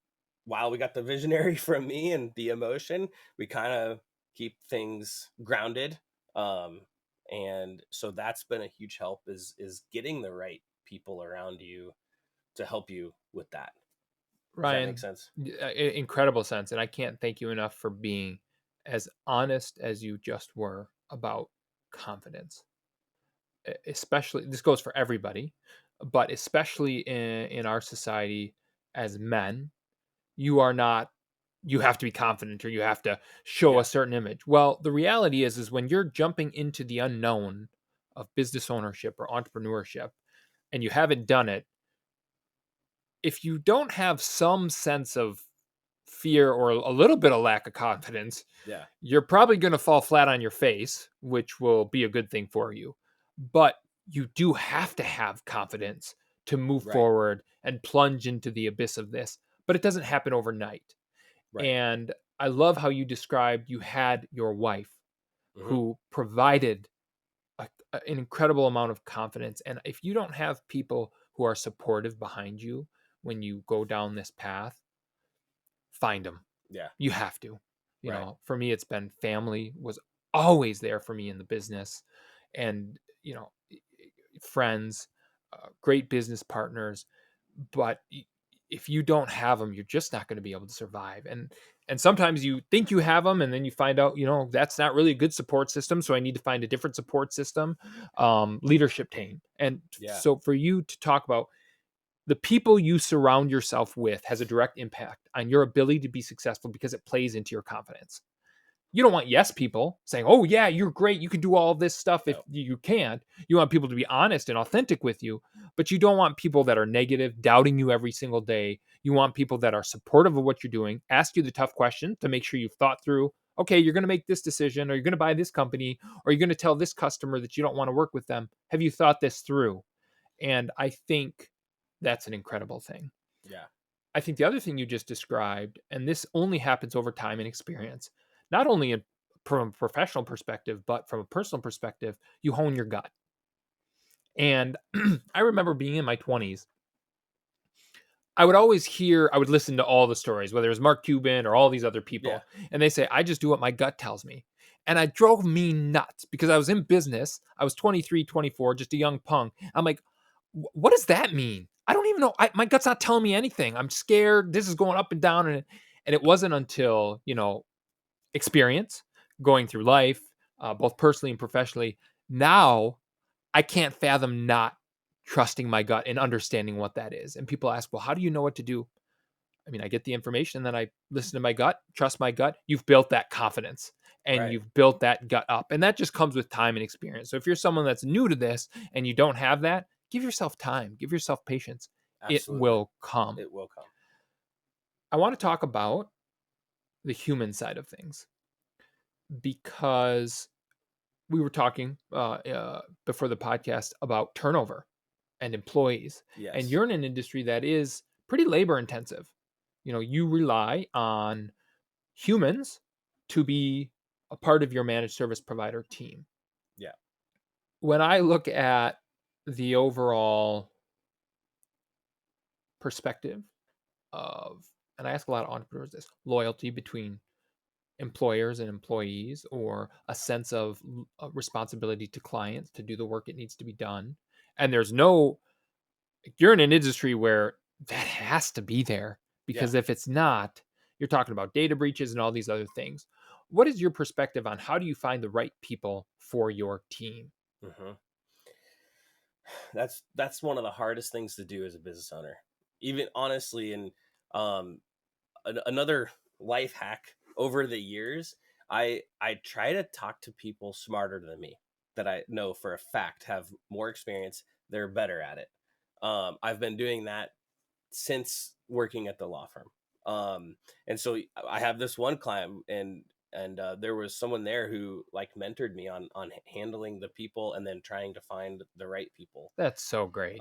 while we got the visionary from me and the emotion, we kind of keep things grounded. And so that's been a huge help is getting the right people around you to help you with that. Does that make Ryan, sense? incredible sense. And I can't thank you enough for being as honest as you just were about confidence. Especially, this goes for everybody, but especially in our society as men, you are not, you have to be confident or you have to show a Yeah. certain image. Well, the reality is when you're jumping into the unknown of business ownership or entrepreneurship and you haven't done it, if you don't have some sense of fear or a little bit of lack of confidence, Yeah. you're probably going to fall flat on your face, which will be a good thing for you. But you do have to have confidence to move Right. forward and plunge into the abyss of this. But it doesn't happen overnight. Right. And I love how you described you had your wife Hmm. who provided an incredible amount of confidence. And if you don't have people who are supportive behind you when you go down this path, find them. Yeah. You have to. Right. For me, it's been family was always there for me in the business, and friends, great business partners. But if you don't have them, you're just not going to be able to survive. And sometimes you think you have them, and then you find out, that's not really a good support system. So I need to find a different support system, leadership team. And Yeah. so for you to talk about the people you surround yourself with has a direct impact on your ability to be successful because it plays into your confidence. You don't want yes people saying, "Oh yeah, you're great. You can do all this stuff if No. you can't." You want people to be honest and authentic with you, but you don't want people that are negative, doubting you every single day. You want people that are supportive of what you're doing, ask you the tough question to make sure you've thought through, okay, you're going to make this decision or you're going to buy this company or you're going to tell this customer that you don't want to work with them. Have you thought this through? And I think that's an incredible thing. Yeah. I think the other thing you just described, and this only happens over time and experience, not only from a professional perspective, but from a personal perspective, you hone your gut. And I remember being in my 20s. I would listen to all the stories, whether it was Mark Cuban or all these other Yeah. people, and they say, I just do what my gut tells me. And it drove me nuts because I was in business. I was 23, 24, just a young punk. I'm like, what does that mean? I don't even know. My gut's not telling me anything. I'm scared. This is going up and down. And it wasn't until, experience going through life, both personally and professionally. Now I can't fathom not trusting my gut and understanding what that is. And people ask, well, how do you know what to do? I mean, I get the information and then I listen to my gut, trust my gut. You've built that confidence and Right. you've built that gut up. And that just comes with time and experience. So if you're someone that's new to this and you don't have that, give yourself time, give yourself patience. It Absolutely. will come. It will come. I want to talk about the human side of things because we were talking before the podcast about turnover and employees. And Yes. you're in an industry that is pretty labor intensive. You rely on humans to be a part of your managed service provider team. Yeah. When I look at the overall perspective of, and I ask a lot of entrepreneurs this, loyalty between employers and employees, or a sense of responsibility to clients to do the work it needs to be done. And you're in an industry where that has to be there Yeah. because if it's not, you're talking about data breaches and all these other things. What is your perspective on how do you find the right people for your team? Hmm. That's one of the hardest things to do as a business owner. Even honestly, and um, another life hack over the years, I try to talk to people smarter than me that I know for a fact have more experience. They're better at it. I've been doing that since working at the law firm. And so I have this one client, and there was someone there who like mentored me on handling the people and then trying to find the right people. That's so great.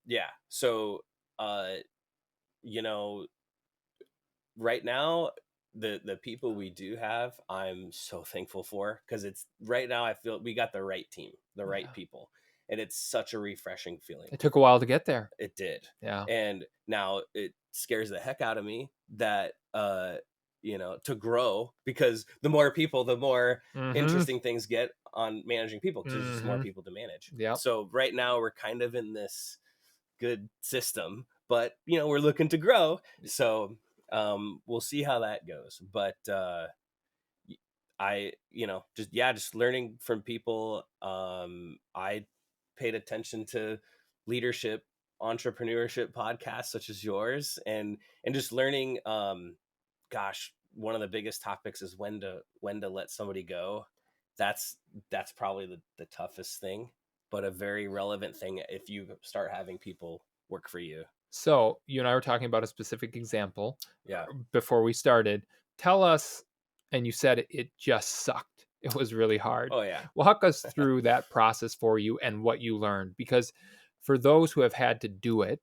Yeah. So, uh, you know, right now, the people we do have, I'm so thankful for, because it's right now I feel we got the right team, the right Yeah. people. and it's such a refreshing feeling. It took a while to get there. It did. Yeah. And now it scares the heck out of me that, to grow, because the more people, the more interesting things get on managing people, because there's just more people to manage. Yeah. So right now we're kind of in this good system, but we're looking to grow. So we'll see how that goes. But I, just learning from people. I paid attention to leadership, entrepreneurship podcasts such as yours, and just learning. Gosh, one of the biggest topics is when to let somebody go. That's probably the toughest thing, but a very relevant thing if you start having people work for you. So you and I were talking about a specific example. Yeah. Before we started, tell us, and you said it just sucked. It was really hard. Oh yeah. Walk us through that process for you and what you learned, because for those who have had to do it,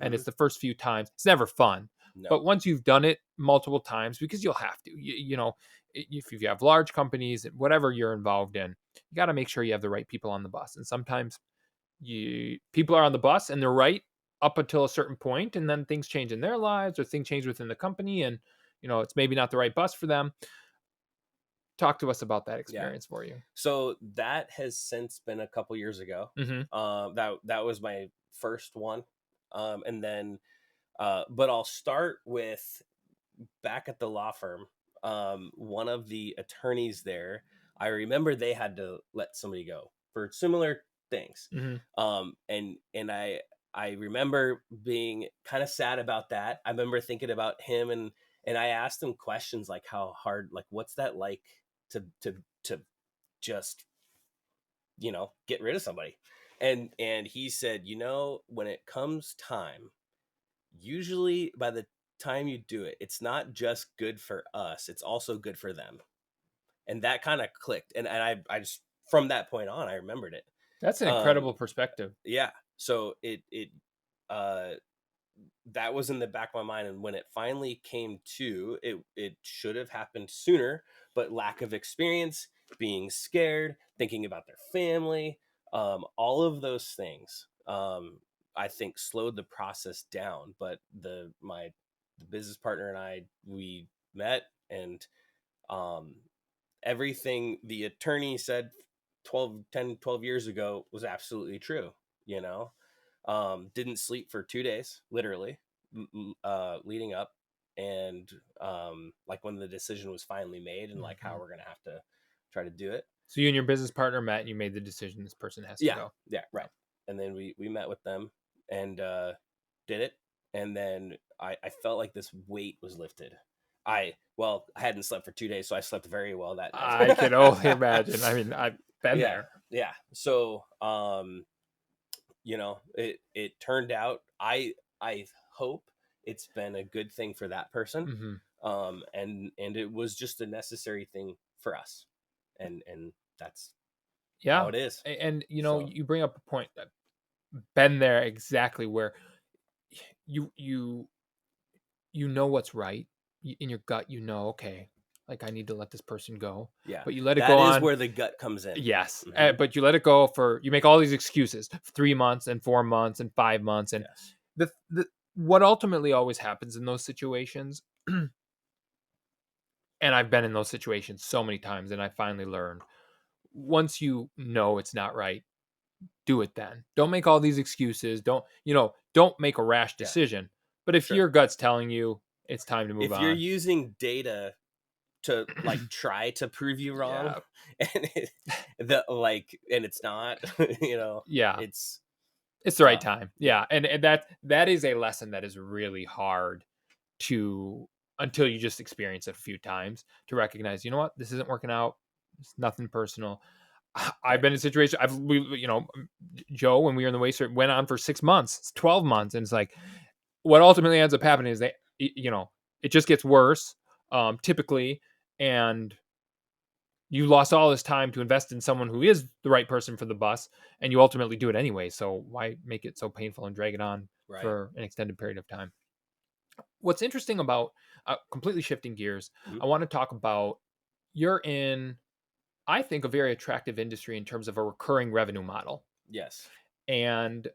and it's the first few times, it's never fun. No. But once you've done it multiple times, because you'll have to, if you have large companies, whatever you're involved in, you got to make sure you have the right people on the bus. And sometimes people are on the bus and they're right up until a certain point, and then things change in their lives or things change within the company, and it's maybe not the right bus for them. Talk to us about that experience for you. So that has since been a couple years ago. That was my first one, and then but I'll start with back at the law firm. One of the attorneys there, I remember they had to let somebody go for similar things. And I remember being kind of sad about that. I remember thinking about him, and I asked him questions like, how hard, like, what's that like to just, get rid of somebody? And he said, when it comes time, usually by the time you do it, it's not just good for us, it's also good for them. And that kind of clicked. And I just, from that point on, I remembered it. That's an incredible perspective. Yeah. So that was in the back of my mind. And when it finally came to it should have happened sooner, but lack of experience, being scared, thinking about their family, all of those things, I think slowed the process down. But the business partner and I, we met, and everything the attorney said 12 years ago was absolutely true. Didn't sleep for 2 days, literally, leading up, and like when the decision was finally made, and like how we're gonna have to try to do it. So you and your business partner met, and you made the decision this person has to go. Yeah, right. And then we met with them and did it, and then I felt like this weight was lifted. I hadn't slept for 2 days, so I slept very well that night. I can only imagine. I mean, I've been there. Yeah. So it turned out, I hope it's been a good thing for that person. And it was just a necessary thing for us, and that's how it is. And you bring up a point that been there exactly, where you know what's right in your gut. Okay, like, I need to let this person go. Yeah, but you let it go on. That is where the gut comes in. Yes. But you let it go you make all these excuses, 3 months and 4 months and 5 months, and what ultimately always happens in those situations, and I've been in those situations so many times, and I finally learned, once it's not right, do it then. Don't make all these excuses. Don't make a rash decision. But if your gut's telling you it's time to move on. If you're using data to like try to prove you wrong, and it's not, it's the right time. Yeah. And that is a lesson that is really hard until you just experience it a few times, to recognize, what, this isn't working out. It's nothing personal. I've been in situations. Joe, when we were in the waste, went on for 6 months, it's 12 months. And it's like, what ultimately ends up happening is it just gets worse, typically. And you lost all this time to invest in someone who is the right person for the bus, and you ultimately do it anyway. So why make it so painful and drag it on for an extended period of time? What's interesting about, completely shifting gears, I want to talk about, you're in, I think, a very attractive industry in terms of a recurring revenue model. Yes. And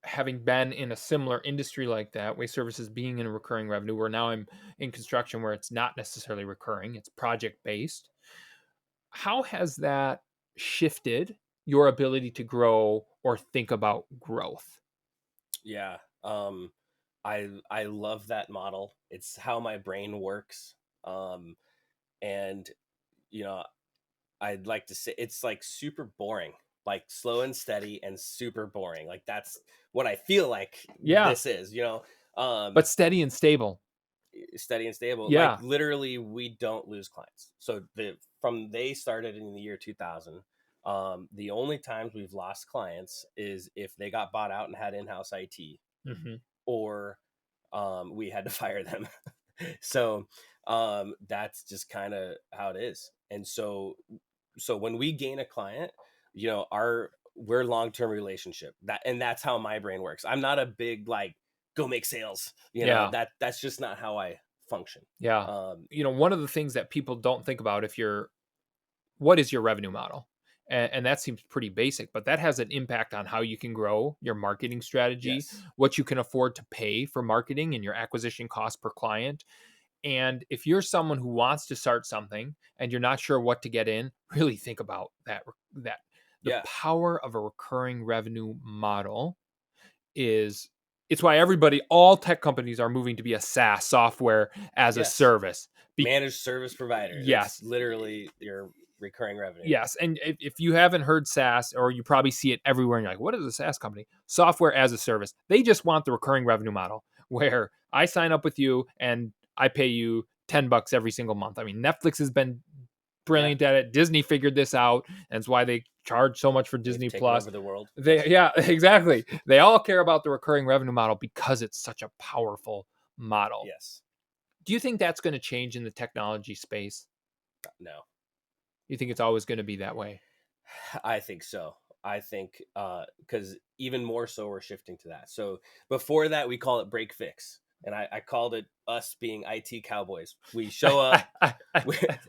having been in a similar industry like that, waste services being in a recurring revenue, where now I'm in construction where it's not necessarily recurring, it's project based. How has that shifted your ability to grow or think about growth? Yeah. I love that model. It's how my brain works. And you know, I'd like to say it's like super boring, like slow and steady and super boring. Like that's what I feel like Yeah, this is, but steady and stable. steady and stable. Like Yeah. literally we don't lose clients. So they started in the year 2000. The only times we've lost clients is if they got bought out and had in-house IT, Hmm. or we had to fire them. So that's just kind of how it is. And so when we gain a client, we're long-term relationship. That's how my brain works. I'm not a big like go make sales. Yeah. That's just not how I function. Yeah. Um, One of the things that people don't think about, what is your revenue model? And that seems pretty basic, but that has an impact on how you can grow your marketing strategy, yes. what you can afford to pay for marketing and your acquisition cost per client. And if you're someone who wants to start something and you're not sure what to get in, really think about that the Yeah. power of a recurring revenue model is it's why all tech companies are moving to be a SaaS, software as a Yes. service. Managed service provider. That's Yes. literally your recurring revenue. Yes. And if you haven't heard SaaS, or you probably see it everywhere, and you're like, what is a SaaS company? Software as a service. They just want the recurring revenue model where I sign up with you and I pay you $10 every single month. I mean, Netflix has been brilliant at it. Disney figured this out, and it's why they charge so much for They've Disney taken Plus. over the world. Yeah, exactly. They all care about the recurring revenue model because it's such a powerful model. Yes. Do you think that's going to change in the technology space? No. You think it's always going to be that way? I think so. I think because even more so, we're shifting to that. So before that, we call it break fix, and I called it us being IT cowboys. We show up,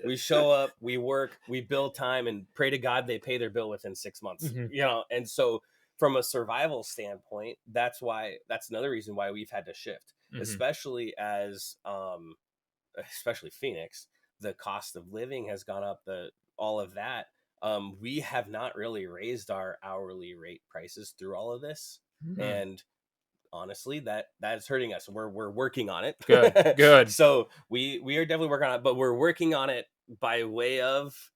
we show up, we work, we bill time, and pray to God they pay their bill within 6 months. Mhm. And so from a survival standpoint, that's another reason why we've had to shift, Mhm. especially especially Phoenix. The cost of living has gone up. All of that. We have not really raised our hourly rate prices through all of this, Mhm. and honestly, that's hurting us. We're working on it. Good. So we are definitely working on it, but we're working on it by way of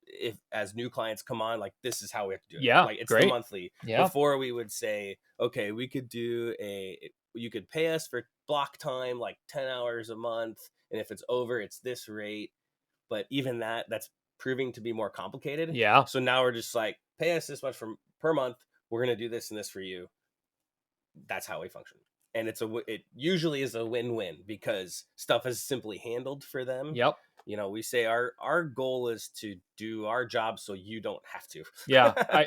if as new clients come on, like this is how we have to do it. Yeah, Like it's the great. monthly. Yeah. Before we would say, okay, you could pay us for block time, like 10 hours a month, and if it's over, it's this rate. But even that's proving to be more complicated. Yeah. So now we're just like, pay us this much per month. We're gonna do this and this for you. That's how we function, and it usually is a win-win because stuff is simply handled for them. Yep. We say our goal is to do our job so you don't have to. Yeah.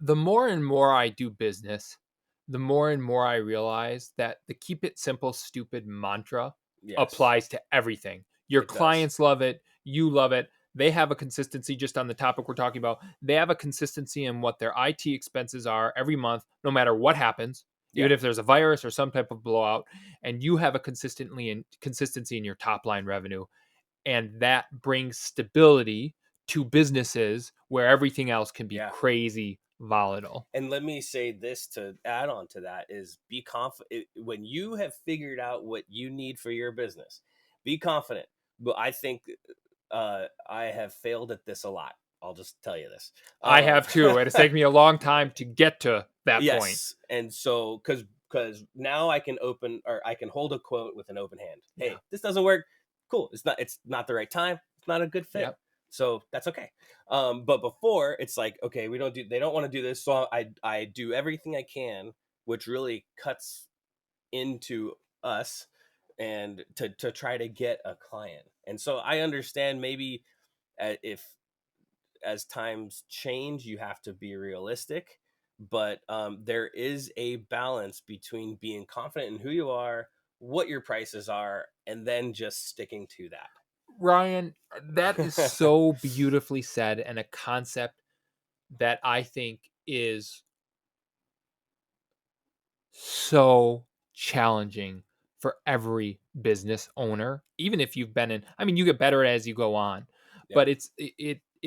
The more and more I do business, the more and more I realize that the keep it simple, stupid mantra Yes, applies to everything. Your it does. clients love it. You love it. They have a consistency, just on the topic we're talking about. They have a consistency in what their IT expenses are every month, no matter what happens, even Yeah. if there's a virus or some type of blowout. And you have a consistency in your top line revenue. And that brings stability to businesses where everything else can be Yeah. crazy volatile. And let me say this to add on to that is be confident when you have figured out what you need for your business. Be confident. But I think I have failed at this a lot. I'll just tell you this. I have too. It has taken me a long time to get to that yes. point. And so because now I can hold a quote with an open hand. Hey, this doesn't work. Cool. It's not the right time. It's not a good fit. Yep. So that's okay. But before it's like, okay, they don't want to do this. So I do everything I can, which really cuts into us and to try to get a client. And so I understand maybe if as times change, you have to be realistic, but there is a balance between being confident in who you are, what your prices are, and then just sticking to that. Ryan, that is so beautifully said, and a concept that I think is so challenging for every business owner, even if you've been in, I mean, you get better as you go on, but it's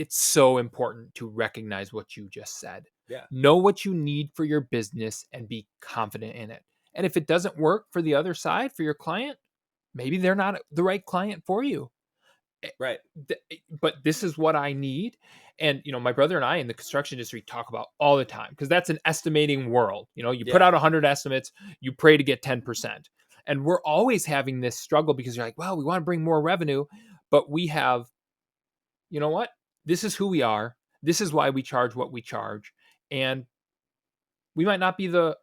so important to recognize what you just said. Yeah. Know what you need for your business and be confident in it. And if it doesn't work for the other side, for your client, maybe they're not the right client for you. Right. But this is what I need. And, my brother and I in the construction industry talk about all the time, because that's an estimating world. You put out 100 estimates, you pray to get 10%. And we're always having this struggle because you're like, well, we want to bring more revenue, but we have, you know what? This is who we are. This is why we charge what we charge. And we might not be the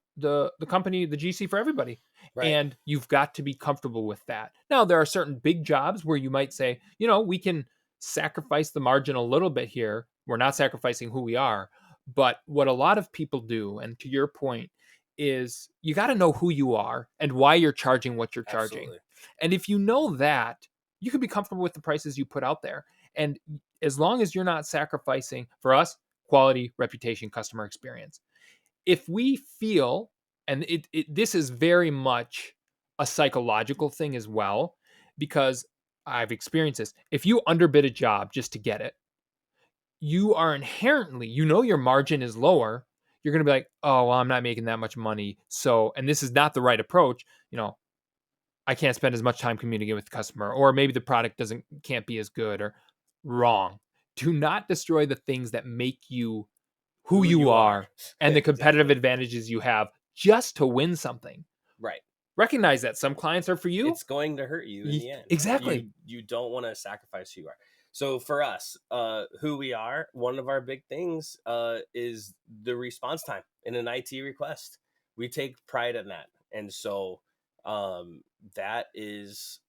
company, the GC for everybody. Right. And you've got to be comfortable with that. Now, there are certain big jobs where you might say, we can sacrifice the margin a little bit here. We're not sacrificing who we are. But what a lot of people do, and to your point, is you got to know who you are and why you're charging what you're charging. Absolutely. And if you know that, you can be comfortable with the prices you put out there. And as long as you're not sacrificing, for us, quality, reputation, customer experience. If we feel, and this is very much a psychological thing as well, because I've experienced this. If you underbid a job just to get it, you are inherently, your margin is lower. You're going to be like, oh, well, I'm not making that much money. So, and this is not the right approach. I can't spend as much time communicating with the customer, or maybe the product can't be as good, or wrong. Do not destroy the things that make you who you are and the competitive advantages you have just to win something. Right. Recognize that some clients are for you. It's going to hurt you in the end. Exactly. You don't want to sacrifice who you are. So for us, who we are, one of our big things is the response time in an IT request. We take pride in that. And so that is,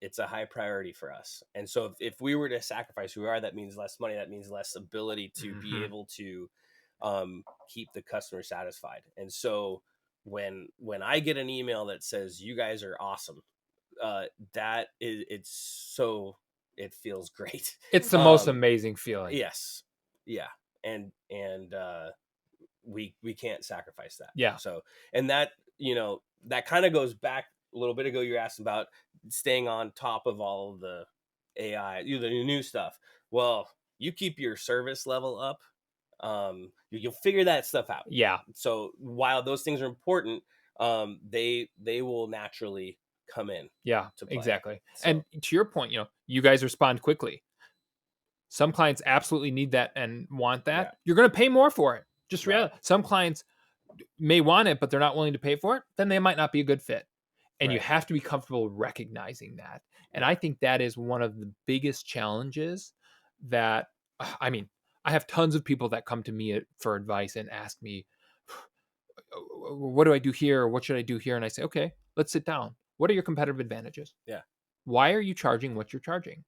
it's a high priority for us. And so if we were to sacrifice who we are, that means less money. That means less ability to be able to keep the customer satisfied. And so when I get an email that says you guys are awesome, it feels great. It's the most amazing feeling. Yes. Yeah. And we can't sacrifice that. Yeah. So, and that, that kind of goes back a little bit ago. You asked about staying on top of all of the AI, the new stuff. Well, you keep your service level up. You'll figure that stuff out. Yeah. So while those things are important, they will naturally come in. Yeah, to play. exactly. So, and to your point, you guys respond quickly. Some clients absolutely need that and want that. Yeah. You're going to pay more for it. Just Right. reality. Some clients may want it, but they're not willing to pay for it. Then they might not be a good fit. And you have to be comfortable recognizing that. And I think that is one of the biggest challenges that, I have tons of people that come to me for advice and ask me, what do I do here? Or what should I do here? And I say, okay, let's sit down. What are your competitive advantages? Yeah. Why are you charging what you're charging?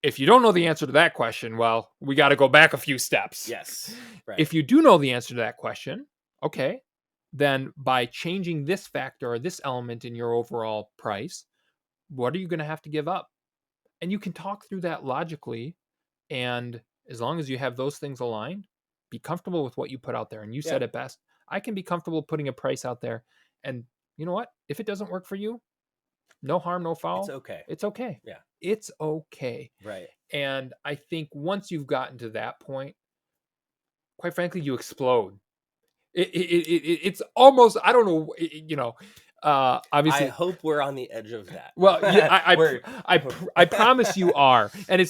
If you don't know the answer to that question, well, we got to go back a few steps. Yes. Right. If you do know the answer to that question, okay, then by changing this factor or this element in your overall price, what are you going to have to give up? And you can talk through that logically. And as long as you have those things aligned, be comfortable with what you put out there. And you said it best. I can be comfortable putting a price out there. And you know what? If it doesn't work for you, no harm, no foul. It's okay. It's okay. Yeah. It's okay. Right. And I think once you've gotten to that point, quite frankly, you explode. It's almost, I don't know, obviously. I hope we're on the edge of that. Well, yeah, I promise you are. And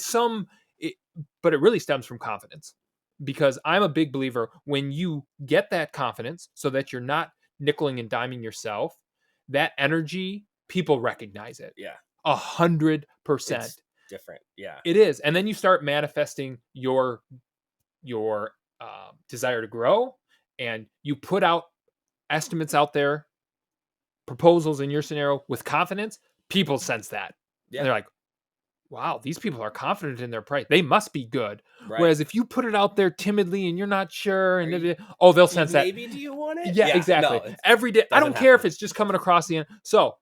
but it really stems from confidence, because I'm a big believer when you get that confidence so that you're not nickeling and diming yourself, that energy, people recognize it. Yeah. 100%. It's different. Yeah. It is. And then you start manifesting your desire to grow, and you put out estimates out there, proposals in your scenario with confidence. People sense that. Yeah. And they're like, wow, these people are confident in their price. They must be good. Right. Whereas if you put it out there timidly and you're not sure, and they'll sense that. Maybe do you want it? Yeah, exactly. No, every day. I don't care if it's just coming across the end. So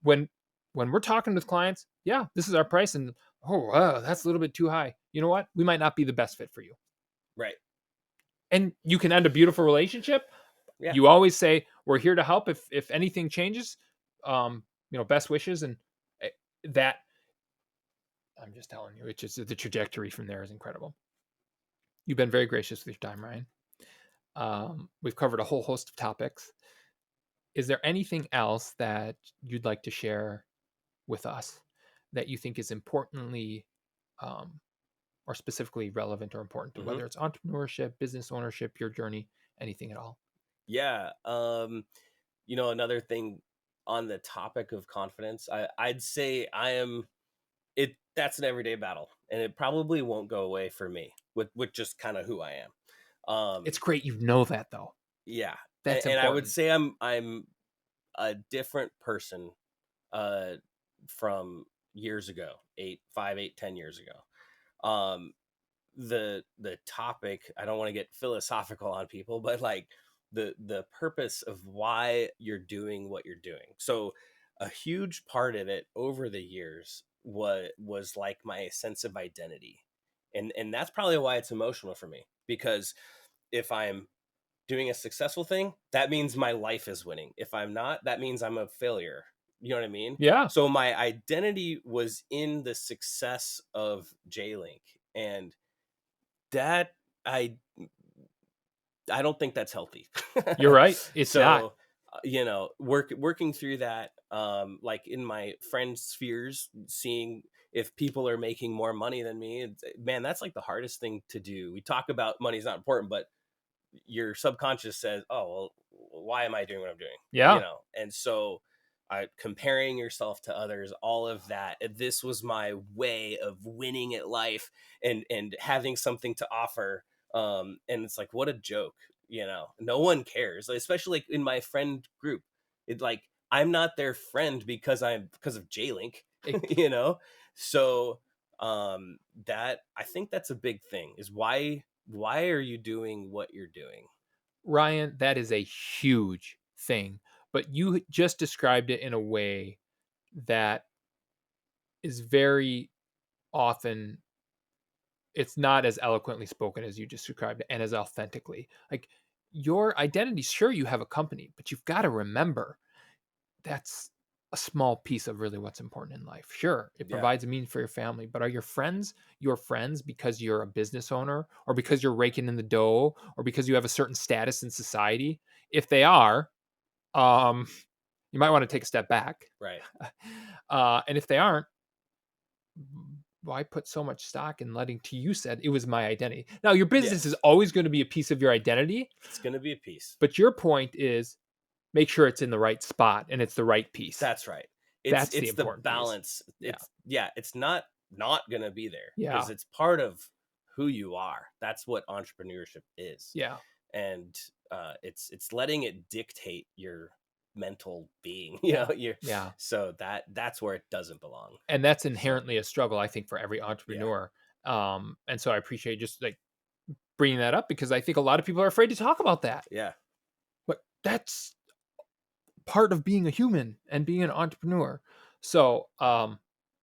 when we're talking with clients, yeah, this is our price, and that's a little bit too high. You know what? We might not be the best fit for you. Right. and you can end a beautiful relationship. Yeah. You always say, we're here to help if anything changes. Best wishes. And that, I'm just telling you, it's just the trajectory from there is incredible. You've been very gracious with your time, Ryan. We've covered a whole host of topics. Is there anything else that you'd like to share with us that you think is importantly or specifically relevant or important to whether it's entrepreneurship, business ownership, your journey, anything at all? Yeah. Another thing on the topic of confidence, I'd say that's an everyday battle, and it probably won't go away for me with just kind of who I am. It's great you know that, though. Yeah. That's and important. I would say I'm a different person from years ago, 10 years ago. The topic, I don't want to get philosophical on people, but like the purpose of why you're doing what you're doing. So a huge part of it over the years was like my sense of identity. And that's probably why it's emotional for me, because if I'm doing a successful thing, that means my life is winning. If I'm not, that means I'm a failure. You know what I mean? Yeah. So my identity was in the success of JLink, and that I don't think that's healthy. You're right. It's not. Working through that, like in my friend spheres, seeing if people are making more money than me, man, that's like the hardest thing to do. We talk about money's not important, but your subconscious says, oh, well, why am I doing what I'm doing? Yeah. And so comparing yourself to others, all of that, this was my way of winning at life and having something to offer. And it's like, what a joke, no one cares, especially like in my friend group. It's like, I'm not their friend because of JLink, So that, I think that's a big thing, is why are you doing what you're doing? Ryan, that is a huge thing, but you just described it in a way that is very often, it's not as eloquently spoken as you just described it, and as authentically. Like, your identity, sure, you have a company, but you've got to remember that's a small piece of really what's important in life. Sure, it provides a meaning for your family, but are your friends because you're a business owner, or because you're raking in the dough, or because you have a certain status in society? If they are, you might want to take a step back. Right. And if they aren't, why put so much stock in letting, you said it was my identity. Now, your business is always going to be a piece of your identity. It's going to be a piece. But your point is, make sure it's in the right spot and it's the right piece. That's right. That's the important balance. Piece. It's not going to be there, because it's part of who you are. That's what entrepreneurship is. Yeah. And it's letting it dictate your mental being, so that's where it doesn't belong. And that's inherently a struggle, I think, for every entrepreneur. And so I appreciate just like bringing that up, because I think a lot of people are afraid to talk about that. Yeah. But that's part of being a human and being an entrepreneur. So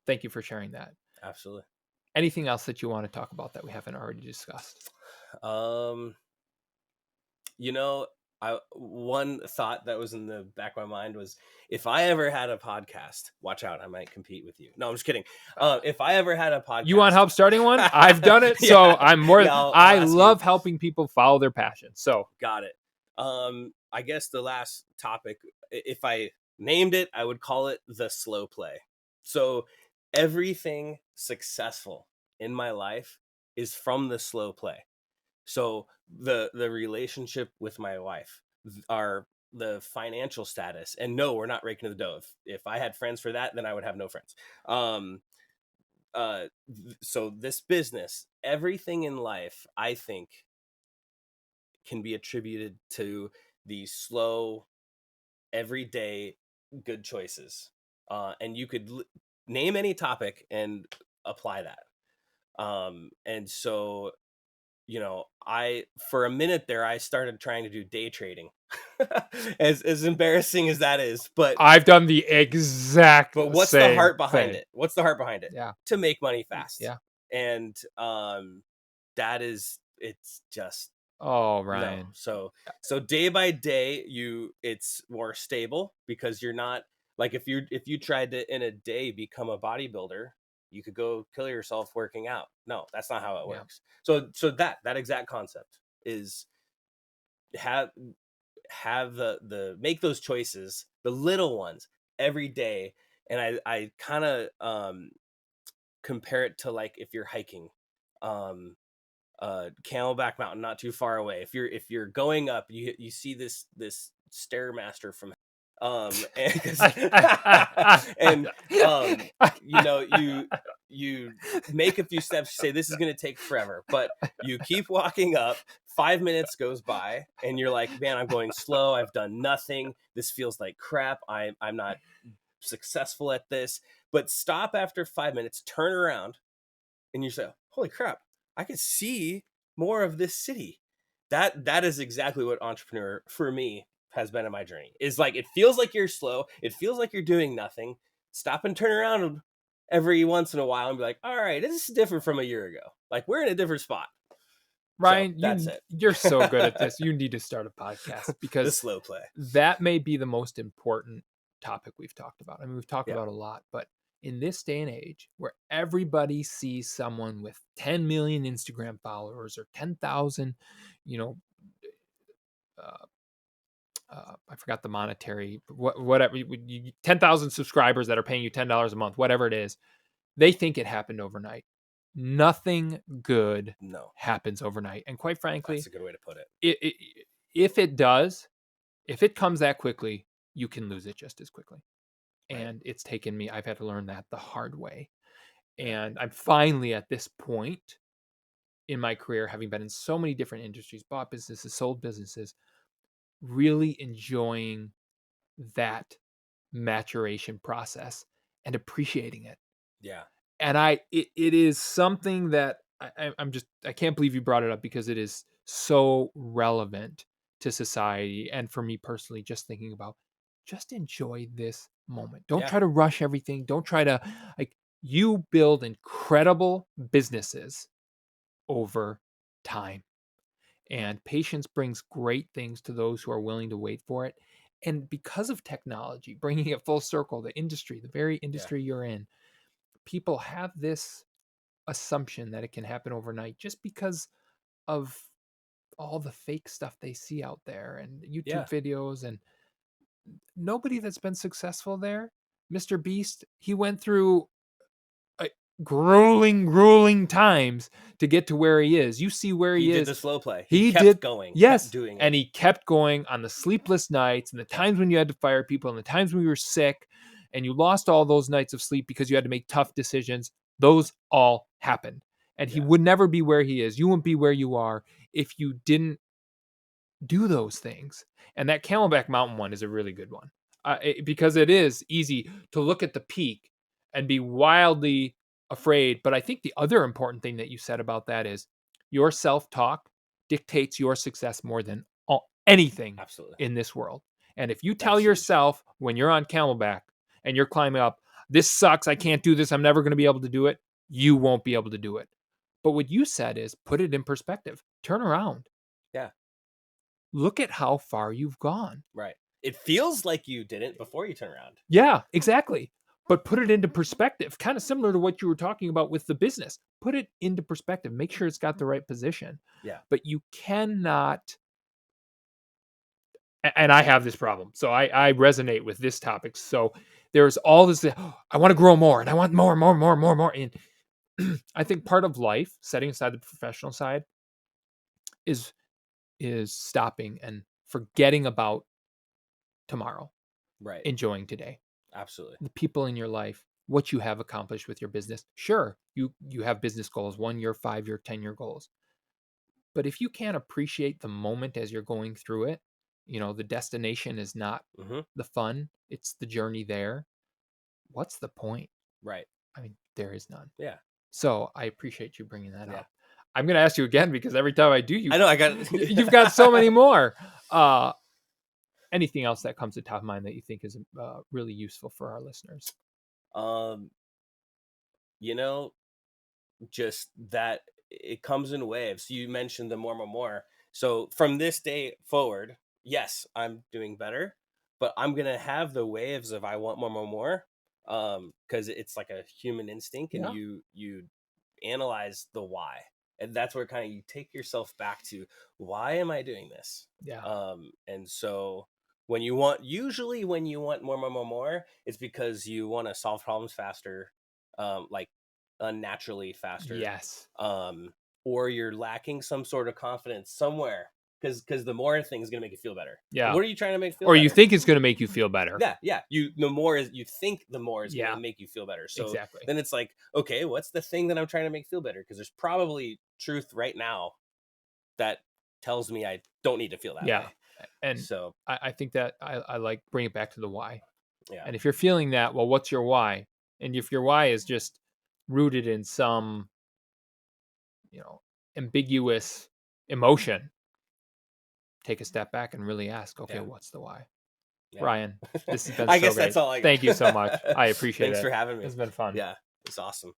thank you for sharing that. Absolutely. Anything else that you want to talk about that we haven't already discussed? One thought that was in the back of my mind was, if I ever had a podcast, watch out, I might compete with you. No, I'm just kidding. If I ever had a podcast, you want help starting one? I've done it, so I'm more. I love helping people follow their passion. So got it. I guess the last topic, if I named it, I would call it the slow play. So everything successful in my life is from the slow play. So the relationship with my wife, the financial status, and no, we're not raking the dough. If I had friends for that, then I would have no friends. So this business, everything in life, I think, can be attributed to these slow, everyday good choices. And you could name any topic and apply that. And so, for a minute there, I started trying to do day trading. as embarrassing as that is, but I've done the exact. But what's the heart behind it? What's the heart behind it? Yeah. To make money fast. Yeah. And it's just Oh, No. Ryan. So day by day, it's more stable, because you're not like, if you tried to in a day become a bodybuilder, you could go kill yourself working out. No, that's not how it Yeah. works. So that exact concept is, have the make those choices, the little ones, every day. And I kind of compare it to, like, if you're hiking, Camelback Mountain, not too far away. If you're going up, you see this stairmaster from and 'cause- and you make a few steps, you say this is going to take forever, but you keep walking up. 5 minutes goes by and you're like, man, I'm going slow, I've done nothing, this feels like crap, I'm not successful at this. But stop after 5 minutes, turn around, and you say, holy crap, I can see more of this city. That is exactly what entrepreneur for me has been in my journey. Is like, it feels like you're slow, it feels like you're doing nothing. Stop and turn around every once in a while and be like, all right, this is different from a year ago. Like, we're in a different spot. Ryan, So that's it. you're so good at this. You need to start a podcast, The because slow play. that may be the most important topic we've talked about. I mean, we've talked Yeah. about a lot, but in this day and age where everybody sees someone with 10 million Instagram followers or 10,000, you know, uh, I forgot the monetary, whatever, 10,000 subscribers that are paying you $10 a month, whatever it is, they think it happened overnight. Nothing good No, happens overnight. And quite frankly, that's a good way to put it. if it does, if it comes that quickly, you can lose it just as quickly. Right. And it's taken me, I've had to learn that the hard way. Yeah. And I'm finally at this point in my career, having been in so many different industries, bought businesses, sold businesses, really enjoying that maturation process and appreciating it. Yeah. And it is something that I can't believe you brought it up, because it is so relevant to society. And for me personally, just thinking about, just enjoy this moment. Don't Yeah. try to rush everything. Don't try to, like, you build incredible businesses over time. And patience brings great things to those who are willing to wait for it. And because of technology, bringing it full circle, the industry, the very industry you're in, people have this assumption that it can happen overnight just because of all the fake stuff they see out there and Yeah. YouTube videos. And nobody that's been successful there, Mr. Beast, he went through grueling times to get to where he is. You see where He he did is. the slow play. He kept did going, yes, kept doing it. and he kept going on the sleepless nights and the times when you had to fire people and the times when you were sick and you lost all those nights of sleep because you had to make tough decisions. Those all happened. And he would never be where he is. You wouldn't be where you are if you didn't do those things. And that Camelback Mountain one is a really good one, because it is easy to look at the peak and be wildly afraid. But I think the other important thing that you said about that is your self-talk dictates your success more than anything Absolutely. in this world. And if you tell yourself when you're on Camelback and you're climbing up, this sucks, I can't do this, I'm never going to be able to do it, you won't be able to do it. But what you said is put it in perspective. Turn around. Yeah. Look at how far you've gone. Right. It feels like you didn't before you turn around. Yeah, exactly. But put it into perspective, kind of similar to what you were talking about with the business. Put it into perspective. Make sure it's got the right position. Yeah. But you cannot, and I have this problem, so I resonate with this topic. So there's all this, I want to grow more and I want more. And I think part of life, setting aside the professional side, is stopping and forgetting about tomorrow. Right. Enjoying today. Absolutely. The people in your life, what you have accomplished with your business. Sure, you have business goals, 1 year, 5 year, 10-year goals. But if you can't appreciate the moment as you're going through it, the destination is not the fun, it's the journey there. What's the point? Right. I mean, there is none. Yeah. So I appreciate you bringing that up. I'm going to ask you again, because every time I do, I know I got you've got so many more. Anything else that comes to top of mind that you think is really useful for our listeners? Just that it comes in waves. You mentioned the more. So from this day forward, yes, I'm doing better, but I'm going to have the waves of I want more, because it's like a human instinct, and you analyze the why. And that's where kind of you take yourself back to, why am I doing this? And so usually when you want more, it's because you want to solve problems faster, like unnaturally faster. Yes. Or you're lacking some sort of confidence somewhere, because the more thing is going to make you feel better. Yeah. What are you trying to make feel or better? you think it's going to make you feel better. Yeah. You think the more is going to make you feel better. So exactly. Then it's like, okay, what's the thing that I'm trying to make feel better? Because there's probably truth right now that tells me I don't need to feel that way. And so I think that I like bring it back to the why. Yeah. And if you're feeling that, well, what's your why? And if your why is just rooted in some, ambiguous emotion, take a step back and really ask, okay, what's the why? Ryan, this has been I so guess great. that's all I got. Thank you so much. I appreciate Thanks it. for having me. It's been fun. Yeah, it's awesome.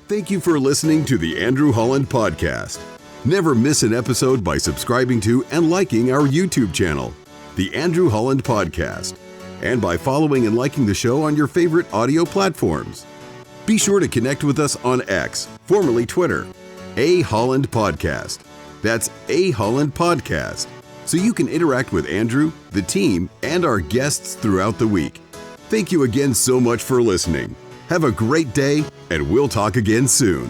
Thank you for listening to the Andrew Holland Podcast. Never miss an episode by subscribing to and liking our YouTube channel, The Andrew Holland Podcast, and by following and liking the show on your favorite audio platforms. Be sure to connect with us on X, formerly Twitter, A Holland Podcast. That's A Holland Podcast. So you can interact with Andrew, the team, and our guests throughout the week. Thank you again so much for listening. Have a great day, and we'll talk again soon.